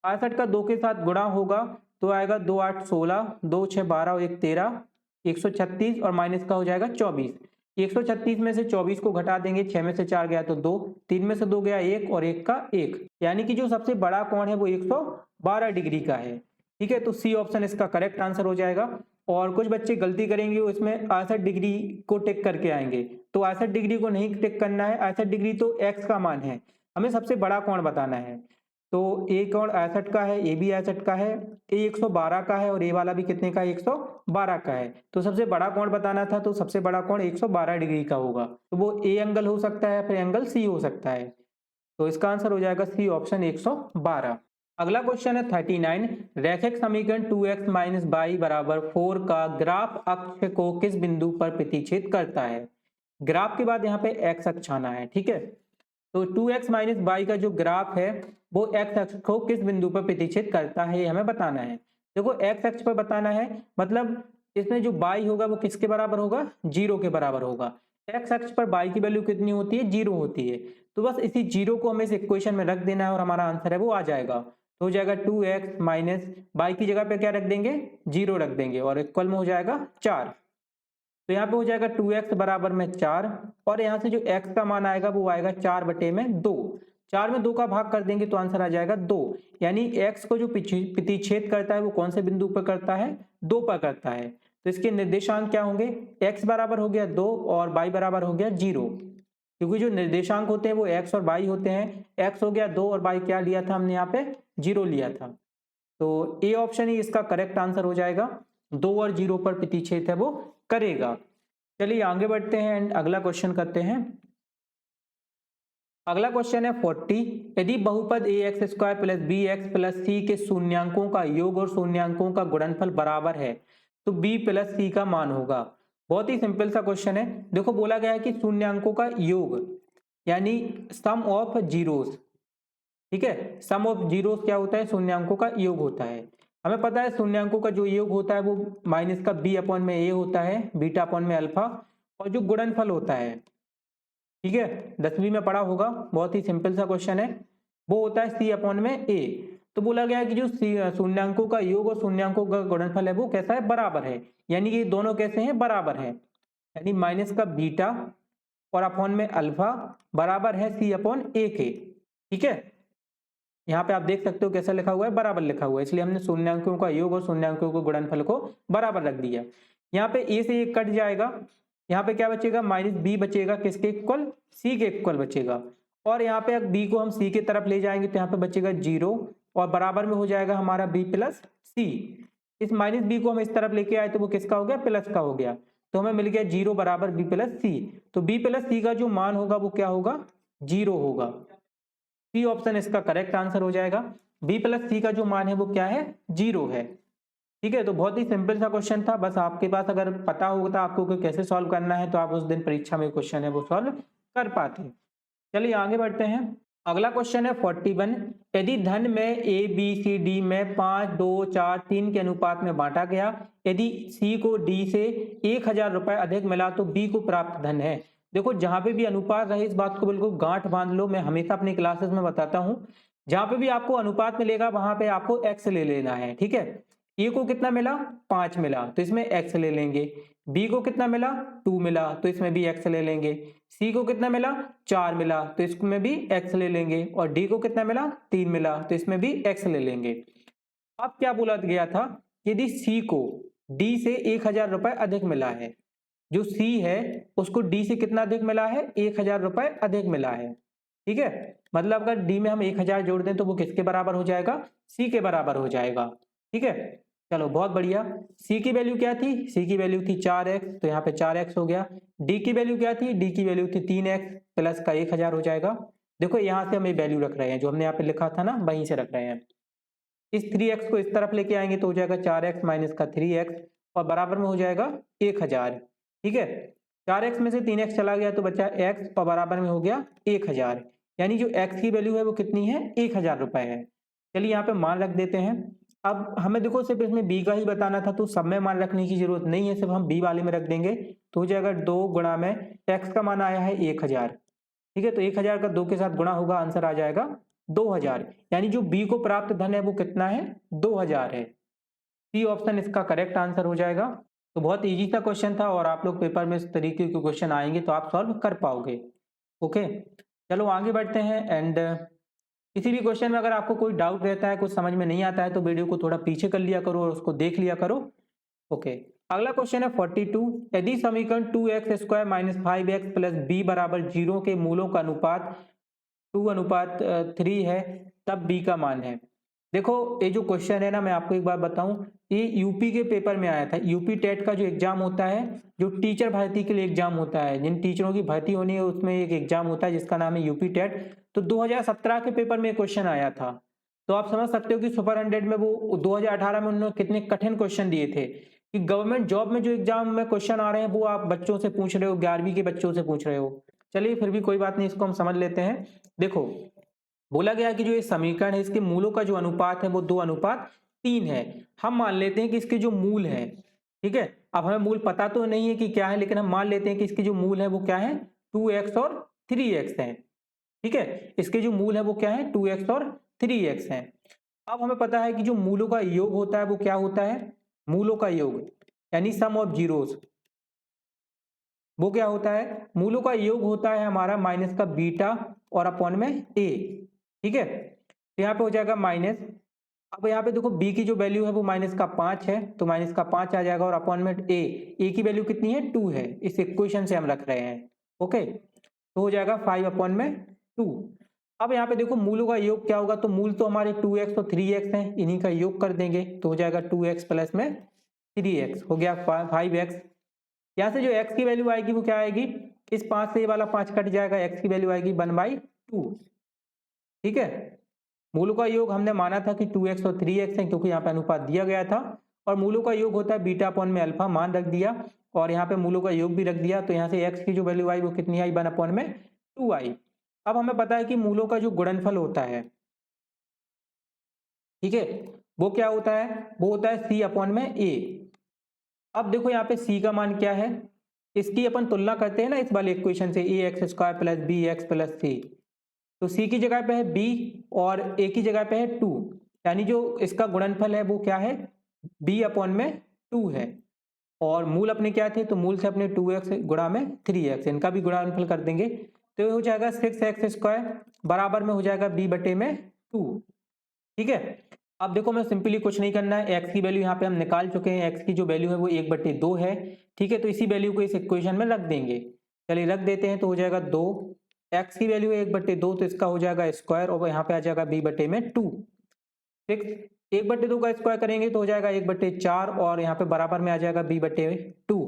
68 का 2 के साथ गुणा होगा तो आएगा 2 8 16, 2 6 12 और 1 13, 136, और माइनस का हो जाएगा 24। 136 में से 24 को घटा देंगे, 6 में से 4 गया तो 2, 3 में से 2 गया 1, और 1 का 1, यानी कि जो सबसे बड़ा कोण है वो 112 डिग्री का है। ठीक है, तो सी ऑप्शन इसका करेक्ट आंसर हो जाएगा। और कुछ बच्चे गलती करेंगे, वो इसमें 68 डिग्री को टिक करके आएंगे, तो 68 डिग्री को नहीं टिक करना है। 68 डिग्री तो एक्स का मान है, हमें सबसे बड़ा कोण बताना है। तो ए कोण 68 का है, ए भी 68 का है, ए 112 का है, और ए वाला भी कितने का है, 112 का है। तो सबसे बड़ा कोण बताना था, तो सबसे बड़ा कोण 112 डिग्री का होगा। तो वो ए एंगल हो सकता है, फिर एंगल सी हो सकता है। तो इसका आंसर हो जाएगा सी ऑप्शन 112। अगला क्वेश्चन है 39। रैखिक समीकरण 2x माइनस y बराबर 4 का ग्राफ अक्ष को किस बिंदु पर प्रतिच्छेद करता है। ग्राफ के बाद यहाँ पे x अक्ष आना है। ठीक है, तो 2x माइनस y का जो ग्राफ है वो x अक्ष को किस बिंदु पर प्रतिच्छेद करता है, ये हमें बताना है। देखो x अक्ष पर बताना है, मतलब इसमें जो y होगा वो किसके बराबर होगा, 0 के बराबर होगा। एक्स अक्ष पर y की वैल्यू कितनी होती है, 0 होती है। तो बस इसी 0 को हमें इस इक्वेशन में रख देना है और हमारा आंसर है वो आ जाएगा। तो हो जाएगा 2x माइनस y की जगह पे क्या रख देंगे, 0 रख देंगे और इक्वल में हो जाएगा 4। तो यहाँ पे हो जाएगा 2x बराबर में 4 और यहाँ से जो x का मान आएगा वो आएगा 4/2। 4 में 2 का भाग कर देंगे तो आंसर आ जाएगा 2। यानी x को जो प्रतिच्छेद करता है वो कौन से बिंदु पर करता है, 2 पर करता है। तो इसके निर्देशांक क्या होंगे, x बराबर हो गया 2 और y बराबर हो गया 0, क्योंकि जो निर्देशांक होते हैं वो x और y होते हैं। x हो गया 2 और y क्या लिया था हमने यहाँ पे, 0 लिया था। तो ए ऑप्शन ही इसका करेक्ट आंसर हो जाएगा, 2 और 0 पर प्रतिच्छेद है वो करेगा। चलिए आगे बढ़ते हैं एंड अगला क्वेश्चन करते हैं। अगला क्वेश्चन है 40। यदि बहुपद ax² + bx + c के शून्यांकों का योग और शून्यांकों का गुणनफल बराबर है तो b + c का मान होगा। बहुत ही सिंपल सा क्वेश्चन है। देखो बोला गया है कि शून्यांकों का योग यानी सम ऑफ जीरोस, ठीक है। सम ऑफ जीरोस क्या होता है, शून्यांकों का योग होता है। हमें पता है शून्यांकों का जो योग होता है वो माइनस का b/a होता है, बीटा/अल्फा, और जो गुणनफल होता है, ठीक है, 10वीं में पढ़ा होगा, बहुत ही सिंपल सा क्वेश्चन है, वो होता है c/a। तो बोला गया है कि जो शून्यांकों का योग और शून्यांकों का गुणनफल है वो कैसा है, बराबर है। यानी कि दोनों कैसे हैं, बराबर है। यानी माइनस का बीटा और अपॉन में अल्फा बराबर है c/a के, ठीक है। यहाँ पे आप देख सकते हो कैसा लिखा हुआ है, बराबर लिखा हुआ है, इसलिए हमने शून्यांकों का योग और शून्यांकों के गुणनफल को बराबर रख दिया। यहाँ पे a से ये कट जाएगा, यहाँ पे क्या बचेगा, -b बचेगा, किसके इक्वल, c के इक्वल बचेगा। और यहाँ पे b को हम c के तरफ ले जाएंगे तो यहाँ पे बचेगा 0 और बराबर में हो जाएगा हमारा b + c। इस -b को हम इस तरफ लेके आए तो वो किसका हो गया, प्लस का हो गया। तो हमें मिल गया 0 बराबर b + c। तो b + c का जो मान होगा वो क्या होगा, 0 होगा। सी ऑप्शन इसका करेक्ट आंसर हो जाएगा। b + c का जो मान है वो क्या है, 0 है, ठीक है। तो बहुत ही सिंपल सा क्वेश्चन था। बस आपके पास अगर पता होता आपको कि कैसे सॉल्व करना है तो आप उस दिन परीक्षा में क्वेश्चन है वो सॉल्व कर पाते। चलिए आगे बढ़ते हैं। अगला क्वेश्चन है 41। यदि धन में a b c d में 5 2 4 3 के अनुपात में बांटा गया, यदि c को d से 1000 रुपए अधिक मिला तो b को प्राप्त धन है। देखो जहां पे भी अनुपात रहे इस बात को बिल्कुल गांठ बांध लो। मैं हमेशा अपनी क्लासेस में बताता हूं, जहां पे भी आपको अनुपात मिलेगा वहां पे आपको x ले लेना है, ठीक है। a को कितना मिला, 5 मिला, तो इसमें x ले लेंगे। b को कितना मिला, 2 मिला, तो इसमें भी x ले लेंगे। c को कितना मिला, 4 मिला, तो इसमें भी x ले लेंगे। और d को कितना मिला, 3 मिला, तो इसमें भी x ले लेंगे। अब क्या बोला गया था, यदि c को d से 1000 रुपए अधिक मिला है, जो c है उसको d से कितना अधिक मिला है, 1000 रुपए अधिक मिला है, ठीक है। मतलब अगर d में हम 1000 जोड़ दें तो वो किसके बराबर हो जाएगा, c के बराबर हो जाएगा, ठीक है। चलो बहुत बढ़िया। c की वैल्यू क्या थी, c की वैल्यू थी 4x, तो यहाँ पे 4x हो गया। d की वैल्यू क्या थी, d की वैल्यू थी 3x प्लस का 1000 हो जाएगा। देखो यहाँ से हम ये वैल्यू रख रहे हैं, जो हमने यहाँ पे लिखा था ना वहीं से रख रहे हैं। इस 3x को इस तरफ लेके आएंगे तो हो जाएगा 4x माइनस का 3x और बराबर में हो जाएगा 1000, ठीक है। 4x में से 3x चला गया तो बचा x और बराबर में हो गया 1000। यानी जो x की वैल्यू है वो कितनी है, 1000 रुपए है। चलिए यहाँ पे मान रख देते हैं। अब हमें देखो सिर्फ इसमें b का ही बताना था तो सब में मान रखने की जरूरत नहीं है, सिर्फ हम b वाले में रख देंगे तो हो जाएगा 2 गुणा में x का मान आया है 1000, ठीक है। तो 1000 का 2 के साथ गुणा होगा, आंसर आ जाएगा 2000। यानी जो b को प्राप्त धन है वो कितना है, 2000 है। सी ऑप्शन इसका करेक्ट आंसर हो जाएगा। तो बहुत इजी सा क्वेश्चन था और आप लोग पेपर में इस तरीके के क्वेश्चन आएंगे तो आप सॉल्व कर पाओगे। ओके चलो आगे बढ़ते हैं। एंड किसी भी क्वेश्चन में अगर आपको कोई डाउट रहता है, कुछ समझ में नहीं आता है तो वीडियो को थोड़ा पीछे कर लिया करो और उसको देख लिया करो। ओके अगला क्वेश्चन है 42। यदि समीकरण 2x² - 5x + b = 0 के मूलों का अनुपात 2:3 है तब b का मान है। देखो ये जो क्वेश्चन है ना, मैं आपको एक बार बताऊं, ये यूपी के पेपर में आया था। यूपी टेट का जो एग्जाम होता है, जो टीचर भर्ती के लिए एग्जाम होता है, जिन टीचरों की भर्ती होनी है उसमें एक एग्जाम होता है जिसका नाम है यूपी टेट। तो 2017 के पेपर में क्वेश्चन आया था। तो आप समझ सकते हो कि सुपर 100 में वो 2018 में उन्होंने कितने कठिन क्वेश्चन दिए थे कि गवर्नमेंट जॉब में जो एग्जाम में क्वेश्चन आ रहे हैं वो आप बच्चों से पूछ रहे हो, 11वीं के बच्चों से पूछ रहे हो। चलिए फिर भी कोई बात नहीं, इसको हम समझ लेते हैं। देखो बोला गया कि जो ये समीकरण है इसके मूलों का जो अनुपात है वो 2:3 है। हम मान लेते हैं कि इसके जो मूल है, ठीक है, अब हमें मूल पता तो नहीं है कि क्या है, लेकिन हम मान लेते हैं कि इसके जो मूल है वो क्या है 2x और 3x है। ठीक है, इसके जो मूल है वो क्या है 2x और 3x है। अब हमें पता है कि जो मूलों का योग होता है वो क्या होता है, मूलों का योग यानी सम ऑफ जीरोस, वो क्या होता है, मूलों का योग होता है हमारा माइनस का बीटा और अपॉन में ए। ठीक है, तो यहाँ पे हो जाएगा माइनस, अब यहाँ पे देखो b की जो वैल्यू है वो माइनस का 5 है, तो माइनस का 5 आ जाएगा और अपॉन में ए की वैल्यू कितनी है 2 है, इस इक्वेशन से हम रख रहे हैं। ओके, तो हो जाएगा 5 अपॉन में 2। अब यहाँ पे देखो मूलों का योग क्या होगा, तो मूल तो हमारे 2x और 3x हैं, इन्हीं का योग कर देंगे तो हो जाएगा 2x प्लस में 3x हो गया 5x। यहाँ से जो x की वैल्यू आएगी वो क्या आएगी, इस 5 से ये वाला 5 कट जाएगा, x की वैल्यू आएगी 1/2। ठीक है, मूलों का योग हमने माना था कि 2x और 3x है क्योंकि यहाँ पे अनुपात दिया गया था, और मूलों का योग होता है बीटा अपॉन में अल्फा, मान रख दिया और यहाँ पे मूलों का योग भी रख दिया, तो यहाँ से x की जो वैल्यू आई वो कितनी आई 1 अपॉन में 2 आई। अब हमें पता है कि मूलों का जो गुणनफल होता है, ठीक है, वो क्या होता है, वो होता है c अपॉन में a। अब देखो यहाँ पे c का मान क्या है, इसकी अपन तुलना करते हैं ना इस वाले इक्वेशन से, ax² plus B X plus C, तो c की जगह पे है b और a की जगह पे है 2, यानी जो इसका गुणनफल है वो क्या है b अपॉन में 2 है, और मूल अपने क्या थे, तो मूल से अपने 2x गुणा में 3x, इनका भी गुणनफल कर देंगे तो ये हो जाएगा 6x² बराबर में हो जाएगा b बटे में 2। ठीक है, अब देखो मैं सिंपली कुछ नहीं करना है, x की वैल्यू यहाँ पे हम निकाल चुके हैं, x की जो वैल्यू है वो 1/2 है। ठीक है, तो इसी वैल्यू को इस इक्वेशन में रख देंगे, चलिए रख देते हैं, तो हो जाएगा 2, x की वैल्यू है 1/2 तो इसका हो जाएगा स्क्वायर और यहाँ पे आ जाएगा b बटे में 2। 1/2 का स्क्वायर करेंगे तो हो जाएगा 1/4 और यहाँ पे बराबर में आ जाएगा b बटे 2,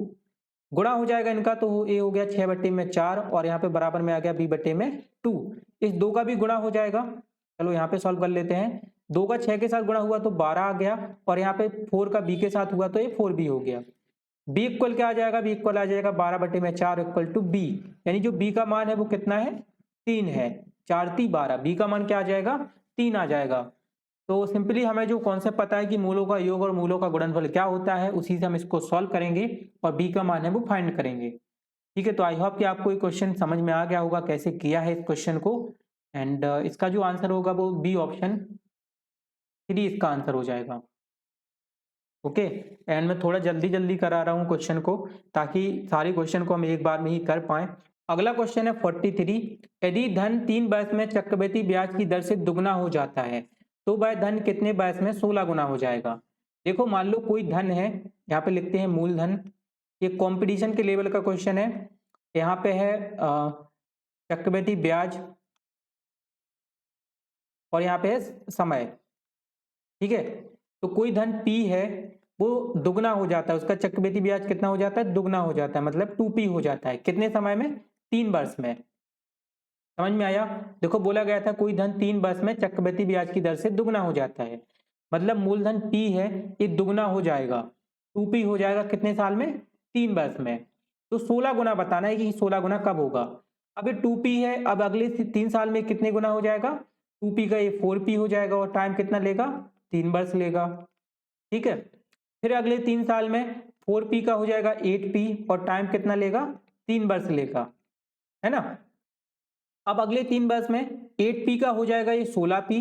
गुणा हो जाएगा इनका तो a हो गया 6/4 और यहाँ पे बराबर में आ गया b बटे में 2, इस 2 का भी गुणा हो जाएगा। चलो यहाँ पे सॉल्व कर लेते हैं, 2 का 6 के साथ गुणा हुआ तो 12 आ गया और यहाँ पे 4 का b के साथ हुआ तो ये 4b हो गया। b इक्वल क्या आ जाएगा, b इक्वल आ जाएगा 12/4 इक्वल टू b, यानी जो b का मान है वो कितना है 3 है, 4 3 12, b का मान क्या आ जाएगा 3 आ जाएगा। तो सिंपली हमें जो कॉन्सेप्ट पता है कि मूलों का योग और मूलों का गुणनफल क्या होता है, उसी से हम इसको सॉल्व करेंगे और b का मान है वो फाइंड करेंगे। ठीक है, तो आई होप कि आपको ये क्वेश्चन समझ में आ गया होगा कैसे किया है इस क्वेश्चन को, एंड इसका जो आंसर होगा वो बी ऑप्शन 3 इसका आंसर हो जाएगा। ओके, एंड मैं थोड़ा जल्दी करा रहा हूँ क्वेश्चन को ताकि सारे क्वेश्चन को हम एक बार में ही कर पाए। अगला क्वेश्चन है 43, यदि धन 3 वर्ष में चक्रवृद्धि ब्याज की दर से दुगना हो जाता है तो वह धन कितने वर्ष में 16 गुना हो जाएगा। देखो मान लो कोई धन है, यहाँ पे लिखते हैं मूलधन, ये कंपटीशन के लेवल का क्वेश्चन है, यहाँ पे है चक्रवृद्धि ब्याज और यहाँ पे है समय। ठीक है, तो कोई धन P है वो दुगना हो जाता है, उसका चक्रवृद्धि ब्याज कितना हो जाता है दुगना हो जाता है, मतलब 2P हो जाता है, कितने समय में 3 वर्ष में। समझ में आया, देखो बोला गया था कोई धन 3 वर्ष में चक्रवृद्धि ब्याज की दर से दुगना हो जाता है, मतलब मूलधन P है ये दुगना हो जाएगा, 2P हो जाएगा कितने साल में 3 वर्ष में, तो 16 गुना बताना है कि 16 गुना कब होगा। अब ये 2P है, अब अगले 3 साल में कितने गुना हो जाएगा, 2P का ये 4P हो जाएगा और टाइम कितना लेगा 3 वर्ष लेगा। ठीक है, फिर अगले 3 साल में 4P का हो जाएगा 8P और टाइम कितना लेगा 3 वर्ष लेगा, है ना। अब अगले 3 वर्ष में 8P का हो जाएगा ये 16P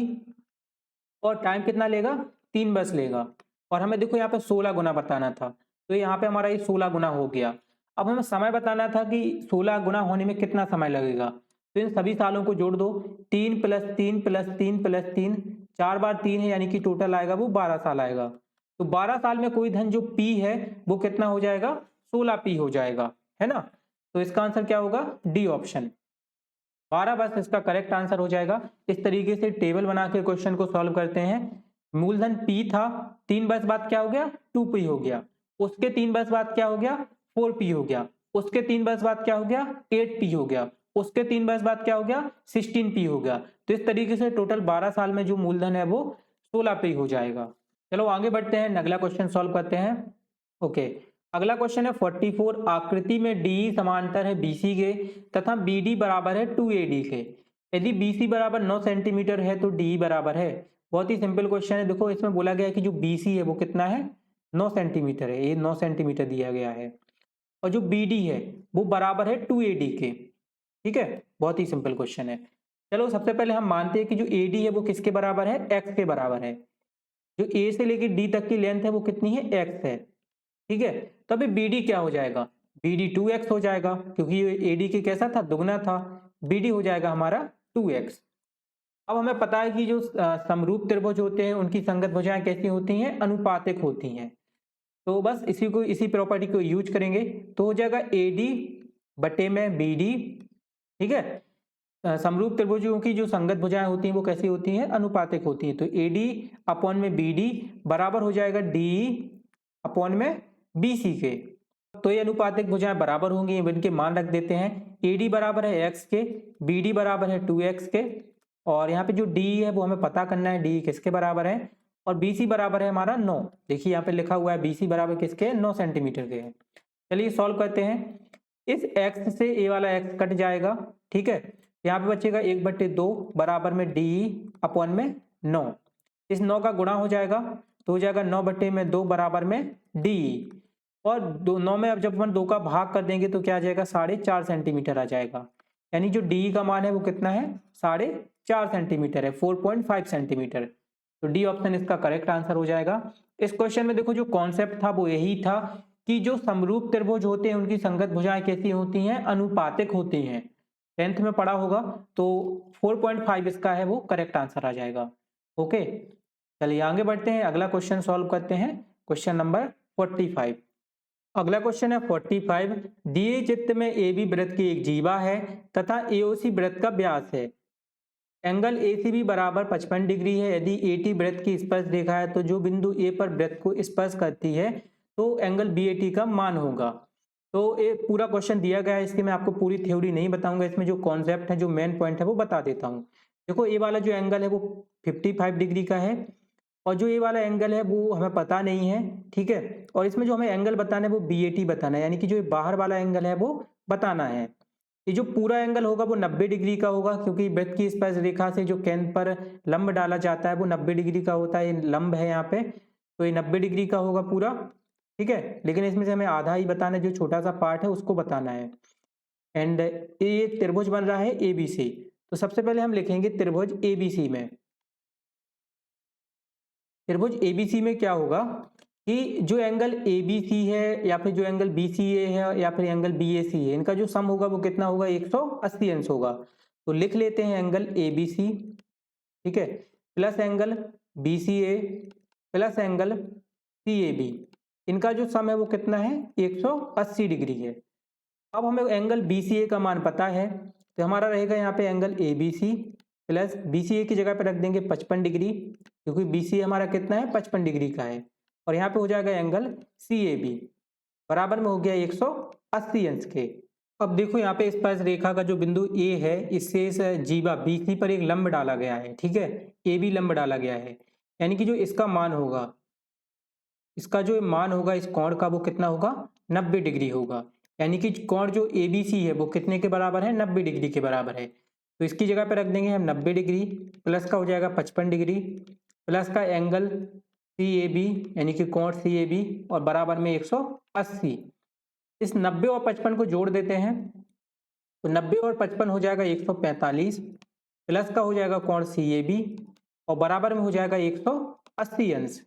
और टाइम कितना लेगा 3 वर्ष लेगा, और हमें देखो यहाँ पे 16 गुना बताना था, तो यहाँ पे हमारा ये 16 गुना हो गया। अब हमें समय बताना था कि 16 गुना होने में कितना समय लगेगा, तो इन सभी सालों को जोड़ दो, 3 + 3 + 3 + 3, 4 बार 3 है यानी कि टोटल आएगा वो 12 साल आएगा, तो 12 साल में कोई धन जो P है वो कितना हो जाएगा 16P हो जाएगा, है ना। तो इसका आंसर क्या होगा डी ऑप्शन 12 वर्ष इसका करेक्ट आंसर हो जाएगा। इस तरीके से टेबल बना के क्वेश्चन को सॉल्व करते हैं। मूलधन P था, 3 वर्ष बाद क्या हो गया 2P हो गया, उसके 3 वर्ष बाद क्या हो गया 4P हो गया, उसके 3 वर्ष बाद क्या हो गया 8P हो गया, उसके 3 वर्ष बाद क्या हो गया 16P हो गया। तो इस तरीके से टोटल 12 साल में जो मूलधन है वो 16P हो जाएगा। चलो आगे बढ़ते हैं, अगला क्वेश्चन सॉल्व करते हैं। ओके, अगला क्वेश्चन है 44, आकृति में DE समांतर है BC के तथा BD बराबर है 2AD के, यदि BC बराबर 9 सेंटीमीटर है तो DE बराबर है। बहुत ही सिंपल क्वेश्चन है, देखो इसमें बोला गया है कि जो BC है वो कितना है 9 सेंटीमीटर है, ये 9 सेंटीमीटर दिया गया है। और जो बी डी है वो बराबर है 2AD के। ठीक है, बहुत ही सिंपल क्वेश्चन है। चलो सबसे पहले हम मानते हैं कि जो AD है वो किसके बराबर है, x के बराबर है। जो A से लेकर D तक की लेंथ है वो कितनी है, x है। ठीक है, तो अभी BD क्या हो जाएगा, BD 2x हो जाएगा, क्योंकि ये AD के कैसा था, दुगना था। BD हो जाएगा हमारा 2x। अब हमें पता है कि जो समरूप त्रिभुज होते हैं उनकी संगत भुजाएं कैसी होती हैं, अनुपातिक होती हैं। तो बस इसी प्रॉपर्टी को यूज करेंगे, तो हो जाएगा AD बटे में BD। ठीक है, समरूप त्रिभुजों की जो संगत भुजाएं होती हैं वो कैसी होती हैं, अनुपातिक होती हैं। तो AD अपॉन में BD बराबर हो जाएगा DE अपॉन में BC के। तो ये अनुपातिक भुजाएं बराबर होंगी, इनके मान रख देते हैं। AD बराबर है x के, BD बराबर है 2x के, और यहाँ पे जो DE है वो हमें पता करना है DE किसके बराबर है, और BC बराबर है हमारा 9। देखिए यहाँ पे लिखा हुआ है BC बराबर किसके, 9 सेंटीमीटर के है। चलिए सॉल्व करते हैं। इस x से ये वाला x कट जाएगा। ठीक है, यहाँ पे बचेगा 1/2 बराबर में DE अपॉन में 9। इस 9 का गुणा हो जाएगा तो हो जाएगा 9/2 बराबर में DE। और 9 में अब जब अपन 2 का भाग कर देंगे तो क्या आ जाएगा, 4.5 सेंटीमीटर आ जाएगा। यानी जो DE का मान है वो कितना है, 4.5 सेंटीमीटर है, 4.5 सेंटीमीटर। तो डी ऑप्शन इसका करेक्ट आंसर हो जाएगा। इस क्वेश्चन में देखो जो कॉन्सेप्ट था वो यही था कि जो समरूप त्रिभुज होते हैं उनकी संगत भुजाएं कैसी होती हैं, अनुपातिक होती हैं। 10th में पढ़ा होगा, तो 4.5 इसका है वो करेक्ट आंसर आ जाएगा। ओके, चलिए आगे बढ़ते हैं, अगला क्वेश्चन सॉल्व करते हैं। Question number 45। अगला क्वेश्चन है 45। दिए चित्र में AB वृत्त की एक जीवा है तथा AOC वृत्त का व्यास है। एंगल ACB बराबर 55 डिग्री है। यदि AT वृत्त की स्पर्श रेखा है तो जो बिंदु A पर वृत्त को स्पर्श करती है तो एंगल BAT का मान होगा। तो ये पूरा क्वेश्चन दिया गया है, इसकी मैं आपको पूरी थ्योरी नहीं बताऊंगा, इसमें जो कॉन्सेप्ट है, जो मेन पॉइंट है वो बता देता हूँ। देखो ये वाला जो एंगल है वो 55 डिग्री का है, और जो ये वाला एंगल है वो हमें पता नहीं है। ठीक है, और इसमें जो हमें एंगल बताना है वो BAT बताना है, यानी कि जो ये बाहर वाला एंगल है वो बताना है। ये जो पूरा एंगल होगा वो 90 डिग्री का होगा, क्योंकि वृत्त की स्पर्श रेखा से जो केंद्र पर लंब डाला जाता है वो 90 डिग्री का होता है। ये लंब है यहाँ पे, तो ये 90 डिग्री का होगा पूरा। ठीक है, लेकिन इसमें से हमें आधा ही बताना है, जो छोटा सा पार्ट है उसको बताना है। एंड ये त्रिभुज बन रहा है ABC। तो सबसे पहले हम लिखेंगे त्रिभुज ABC में। त्रिभुज ABC में क्या होगा कि जो एंगल ABC है या फिर जो एंगल BCA है या फिर एंगल BAC है, इनका जो सम होगा वो कितना होगा, 180 अंश होगा। तो लिख लेते हैं एंगल ABC, ठीक है, plus angle BCA plus angle CAB। इनका जो सम है वो कितना है, 180 डिग्री है। अब हमें एंगल BCA का मान पता है, तो हमारा रहेगा यहाँ पे एंगल ABC प्लस BCA की जगह पे रख देंगे 55 डिग्री, क्योंकि BCA हमारा कितना है, 55 डिग्री का है। और यहाँ पे हो जाएगा एंगल CAB बराबर में हो गया 180 अंश के। अब देखो यहाँ पे स्पर्श रेखा का जो बिंदु A है, इससे इस जीवा BC पर एक लंब डाला गया है। ठीक है, AB लंब डाला गया है, यानी कि जो इसका मान होगा, इसका जो मान होगा इस कोण का वो कितना होगा, 90 डिग्री होगा। यानी कि कोण जो ABC है वो कितने के बराबर है, 90 डिग्री के बराबर है। तो इसकी जगह पे रख देंगे हम 90 डिग्री, प्लस का हो जाएगा 55 डिग्री, प्लस का एंगल CAB यानी कि कोण CAB, और बराबर में 180। इस 90 और 55 को जोड़ देते हैं, तो 90 और 55 हो जाएगा 145, प्लस का हो जाएगा कोण CAB, और बराबर में हो जाएगा 180 अंश।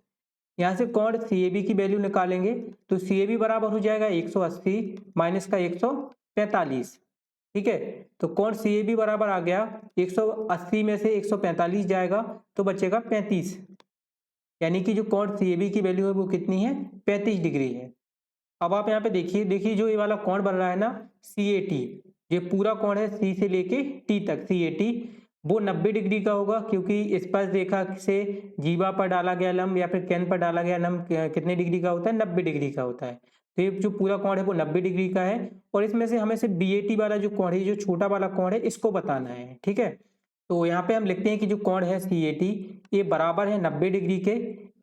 यहाँ से कोण CAB की वैल्यू निकालेंगे तो CAB बराबर हो जाएगा 180 माइनस का 145। ठीक है, तो कोण CAB बराबर आ गया 180 में से 145 जाएगा तो बचेगा 35, यानी कि जो कोण CAB की वैल्यू है वो कितनी है, 35 डिग्री है। अब आप यहाँ पे देखिए जो ये वाला कोण बन रहा है ना CAT, ये पूरा कोण है C से लेके T तक CAT, वो 90 डिग्री का होगा, क्योंकि स्पर्श रेखा से जीवा पर डाला गया लंब या फिर केंद्र पर डाला गया लंब कितने डिग्री का होता है, 90 डिग्री का होता है। तो ये जो पूरा कोण है वो 90 डिग्री का है, और इसमें से हमें सिर्फ BAT वाला जो कोण है, जो छोटा वाला कोण है, इसको बताना है। ठीक है, तो यहाँ पे हम लिखते हैं कि जो कोण है CAT ये बराबर है 90 डिग्री के,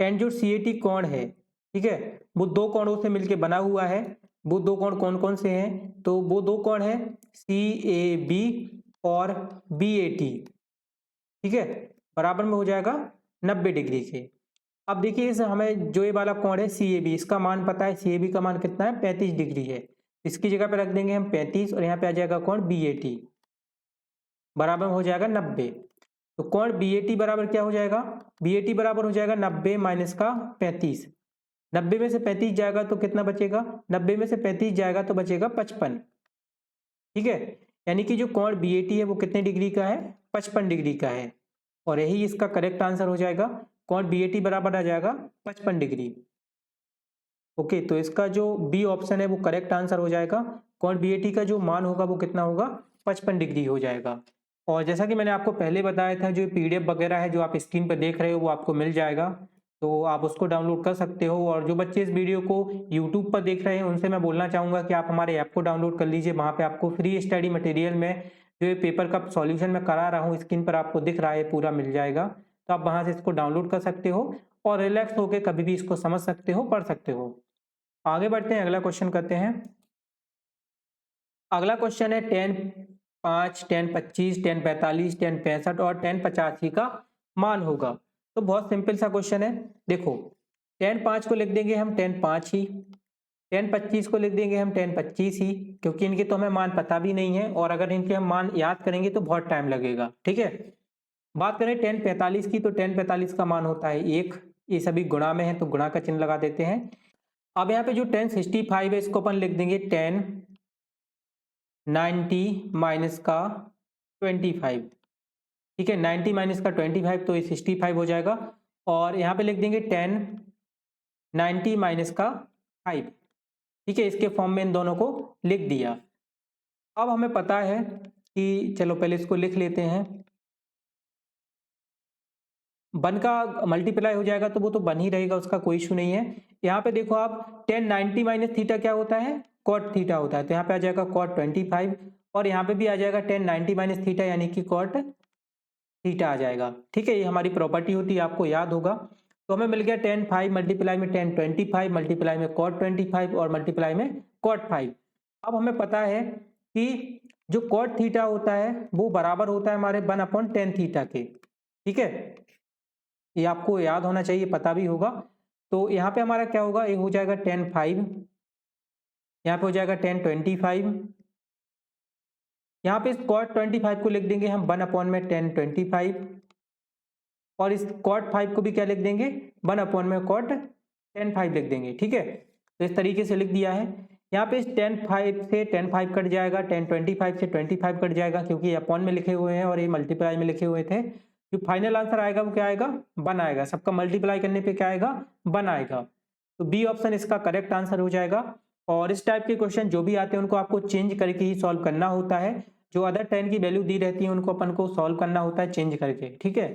एंड जो CAT कोण है, ठीक है, वो दो कोणों से मिलके बना हुआ है। वो दो कोण कौन कौन से हैं, तो वो दो कोण है CAB और BAT। ठीक है, बराबर में हो जाएगा 90 डिग्री के। अब देखिए इस हमें जो ये वाला कोण है CAB, इसका मान पता है, CAB का मान कितना है 35 डिग्री है। इसकी जगह पे रख देंगे हम 35 और यहाँ पे आ जाएगा कोण BAT बराबर हो जाएगा 90। तो कोण BAT बराबर क्या हो जाएगा, BAT बराबर हो जाएगा 90 माइनस का 35। 90 में से 35 जाएगा तो कितना बचेगा, 90 में से 35 जाएगा तो बचेगा 55। ठीक है, यानी कि जो कोण BAT है वो कितने डिग्री का है, 55 डिग्री का है। और यही इसका करेक्ट आंसर हो जाएगा, कोण BAT बराबर आ जाएगा 55 डिग्री। ओके, तो इसका जो बी ऑप्शन है वो करेक्ट आंसर हो जाएगा। कोण BAT का जो मान होगा वो कितना होगा, 55 डिग्री हो जाएगा। और जैसा कि मैंने आपको पहले बताया था, जो PDF वगैरह है जो आप स्क्रीन पर देख रहे हो वो आपको मिल जाएगा, तो आप उसको डाउनलोड कर सकते हो। और जो बच्चे इस वीडियो को YouTube पर देख रहे हैं उनसे मैं बोलना चाहूँगा कि आप हमारे ऐप को डाउनलोड कर लीजिए। वहाँ पे आपको फ्री स्टडी मटेरियल में जो ये पेपर का सॉल्यूशन मैं करा रहा हूँ स्क्रीन पर आपको दिख रहा है पूरा मिल जाएगा, तो आप वहाँ से इसको डाउनलोड कर सकते हो और रिलैक्स होकर कभी भी इसको समझ सकते हो, पढ़ सकते हो। आगे बढ़ते हैं, अगला क्वेश्चन करते हैं। अगला क्वेश्चन है 10/5, 10/25, 10/45, 10/65 और 10/85 का मान होगा। तो बहुत सिंपल सा क्वेश्चन है। देखो 10/5 को लिख देंगे हम 10/5 ही, 10/25 को लिख देंगे हम 10/25 ही, क्योंकि इनके तो हमें मान पता भी नहीं है और अगर इनके हम मान याद करेंगे तो बहुत टाइम लगेगा। ठीक है, बात करें 10/45 की, तो 10/45 का मान होता है 1। ये सभी गुणा में है तो गुणा का चिन्ह लगा देते हैं। अब यहाँ पे जो 10/65 है इसको अपन लिख देंगे 10/90 माइनस का 25। ठीक है, 90 माइनस का 25 तो ये 65 हो जाएगा। और यहाँ पे लिख देंगे 10/90 माइनस का 5। ठीक है, इसके फॉर्म में इन दोनों को लिख दिया। अब हमें पता है कि चलो पहले इसको लिख लेते हैं। 1 का मल्टीप्लाई हो जाएगा तो वो तो 1 ही रहेगा, उसका कोई इशू नहीं है। यहाँ पे देखो आप 10/90 माइनस थीटा क्या होता है, कॉट थीटा होता है, तो यहाँ पे आ जाएगा कॉट 25 और यहाँ पे भी आ जाएगा 10/90 माइनस थीटा यानी कि कॉट थीटा आ जाएगा। ठीक है, ये हमारी प्रॉपर्टी होती है, आपको याद होगा। तो हमें मिल गया 10/5 मल्टीप्लाई में 10/25 मल्टीप्लाई में कॉट 25 और मल्टीप्लाई में कॉट 5। अब हमें पता है कि जो कॉट थीटा होता है वो बराबर होता है हमारे 1/10 थीटा के। ठीक है, ये आपको याद होना चाहिए, पता भी होगा। तो यहाँ पे हमारा क्या होगा, ये हो जाएगा 10/5, यहाँ पे हो जाएगा 10/25, यहाँ पे इस cot 25 को लिख देंगे हम 1/10/25 और इस cot 5 को भी क्या लिख देंगे 1/cot 10/5 लिख देंगे। ठीक है, तो इस तरीके से लिख दिया है। यहाँ पे इस 10/5 से 10/5 कट जाएगा, 10/25 से 25 कट जाएगा क्योंकि ये अपॉन में लिखे हुए हैं और ये मल्टीप्लाई में लिखे हुए थे। जो फाइनल आंसर आएगा वो क्या आएगा, 1 आएगा। सबका मल्टीप्लाई करने पे क्या आएगा, 1 आएगा। तो बी ऑप्शन इसका करेक्ट आंसर हो जाएगा। और इस टाइप के क्वेश्चन जो भी आते हैं उनको आपको चेंज करके ही सॉल्व करना होता है। जो अदर 10 की वैल्यू दी रहती है उनको अपन को सॉल्व करना होता है चेंज करके। ठीक है,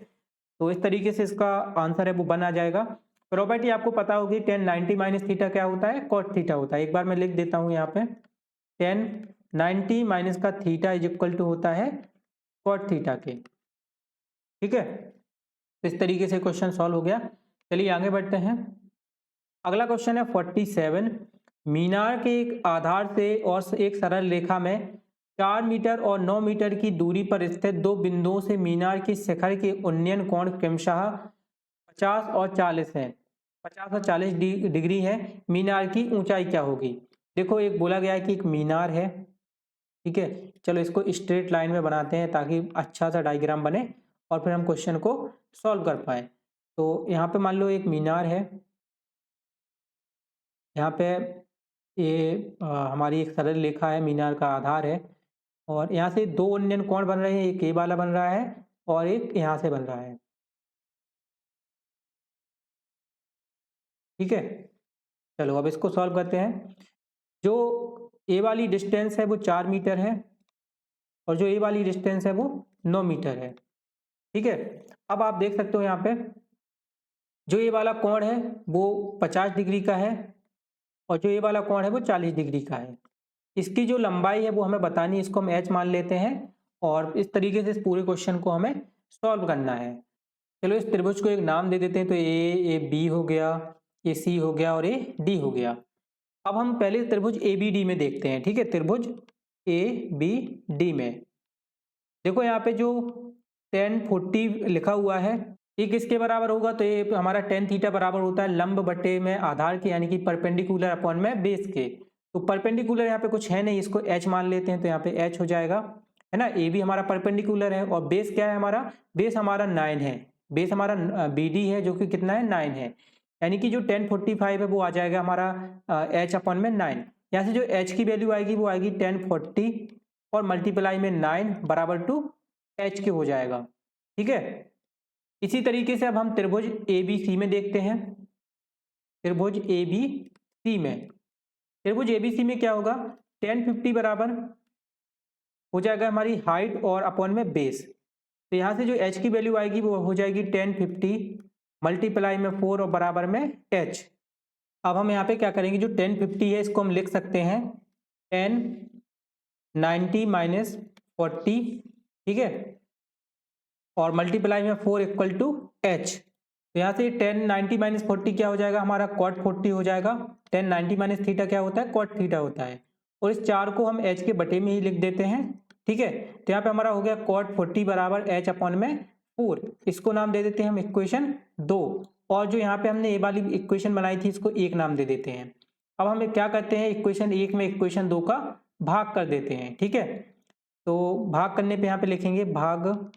तो इस तरीके से इसका आंसर है वो 1 आ जाएगा। प्रॉपर्टी आपको पता होगी 10/90 माइनस थीटा क्या होता है, कॉट थीटा होता है। एक बार मैं लिख देता हूँ यहाँ पे 10/90 माइनस का थीटा इज इक्वल टू होता है कॉट थीटा के। ठीक है, तो इस तरीके से क्वेश्चन सॉल्व हो गया। चलिए आगे बढ़ते हैं। अगला क्वेश्चन है 47। मीनार के एक आधार से और एक सरल रेखा में 4 मीटर और 9 मीटर की दूरी पर स्थित दो बिंदुओं से मीनार के शिखर के उन्नयन कोण क्रमशः 50 और 40 है। 50 और 40 डिग्री है। मीनार की ऊंचाई क्या होगी। देखो एक बोला गया है कि एक मीनार है। ठीक है, चलो इसको स्ट्रेट लाइन में बनाते हैं ताकि अच्छा सा डायग्राम बने और फिर हम क्वेश्चन को सॉल्व कर पाए। तो यहाँ पे मान लो एक मीनार है, यहाँ पे ये हमारी एक सरल रेखा है, मीनार का आधार है और यहाँ से दो उन्नयन कोण बन रहे हैं, एक ये वाला बन रहा है और एक यहाँ से बन रहा है। ठीक है, चलो अब इसको सॉल्व करते हैं। जो ए वाली डिस्टेंस है वो 4 मीटर है और जो ए वाली डिस्टेंस है वो 9 मीटर है। ठीक है, अब आप देख सकते हो यहाँ पे जो ये वाला कोण है वो 50 डिग्री का है और जो ये वाला कोण है वो 40 डिग्री का है। इसकी जो लंबाई है वो हमें बतानी है, इसको हम h मान लेते हैं और इस तरीके से इस पूरे क्वेश्चन को हमें सॉल्व करना है। चलो इस त्रिभुज को एक नाम दे देते हैं, तो ए बी हो गया, ए सी हो गया और ए डी हो गया। अब हम पहले त्रिभुज ए बी डी में देखते हैं। ठीक है, त्रिभुज ए बी डी में देखो यहाँ पे जो 10 40 लिखा हुआ है ये किसके बराबर होगा, तो ये हमारा टेन थीटा बराबर होता है लंब बटे में आधार के, यानी कि परपेंडिकुलर अपॉन में बेस के। तो परपेंडिकुलर यहाँ पे कुछ है नहीं, इसको एच मान लेते हैं, तो यहाँ पे एच हो जाएगा, है ना। ए भी हमारा परपेंडिकुलर है, और बेस क्या है हमारा, बेस हमारा 9 है, बेस हमारा बी डी है, जो कि कितना है 9 है, यानी कि जो 1045 है वो आ जाएगा हमारा एच अपॉन में 9। यहाँ से जो एच की वैल्यू आएगी वो आएगी 1040 और मल्टीप्लाई में 9 बराबर टू एच के हो जाएगा, ठीक है। इसी तरीके से अब हम त्रिभुज ए बी सी में देखते हैं। त्रिभुज ए बी सी में, त्रिभुज ए बी सी में क्या होगा, 1050 बराबर हो जाएगा हमारी हाइट और अपॉन में बेस। तो यहाँ से जो h की वैल्यू आएगी वो हो जाएगी 1050 मल्टीप्लाई में 4 और बराबर में h। अब हम यहाँ पे क्या करेंगे, जो 1050 है इसको हम लिख सकते हैं 1090 माइनस 40, ठीक है, और मल्टीप्लाई में 4 इक्वल टू h। तो यहाँ से 1090 माइनस 40 क्या हो जाएगा हमारा cot 40 हो जाएगा। 1090 माइनस थीटा क्या होता है, cot थीटा होता है, और इस 4 को हम h के बटे में ही लिख देते हैं, ठीक है। तो यहाँ पे हमारा हो गया cot 40 बराबर h अपॉन में 4, इसको नाम दे देते हैं हम इक्वेशन 2, और जो यहाँ पे हमने ये वाली इक्वेशन बनाई थी इसको 1 नाम दे देते हैं। अब हम क्या करते हैं, इक्वेशन 1 में इक्वेशन 2 का भाग कर देते हैं, ठीक है। तो भाग करने पे यहाँ पे लिखेंगे भाग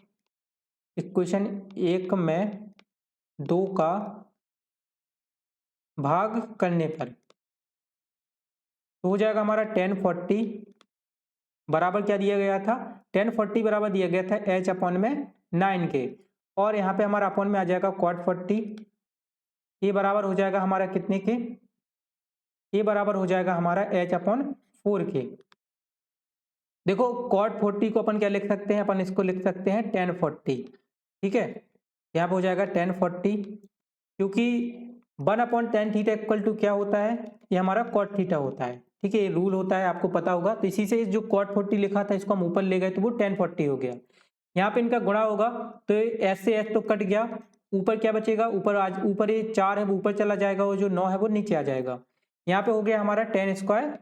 इक्वेशन 1 में 2 का भाग करने पर, तो हो जाएगा हमारा 1040 बराबर क्या दिया गया था, 1040 बराबर दिया गया था h अपॉन में 9 के, और यहाँ पे हमारा अपॉन में आ जाएगा cot 40, ये बराबर हो जाएगा हमारा कितने के, ये बराबर हो जाएगा हमारा h अपॉन 4 के। देखो cot 40 को अपन क्या लिख सकते हैं, अपन इसको लिख सकते हैं 1040, ठीक है। यहाँ पे हो जाएगा 1040, क्योंकि 1/10 थीटा इक्वल टू क्या होता है, ये हमारा cot थीटा होता है, ठीक है, ये रूल होता है आपको पता होगा। तो इसी से जो cot 40 लिखा था इसको हम ऊपर ले गए तो वो 1040 हो गया। यहाँ पे इनका गुणा होगा तो एस से एस तो कट गया, ऊपर क्या बचेगा, ऊपर आज ऊपर ये 4 है वो ऊपर चला जाएगा, और जो 9 है वो नीचे आ जाएगा। यहाँ पे हो गया हमारा 10 स्क्वायर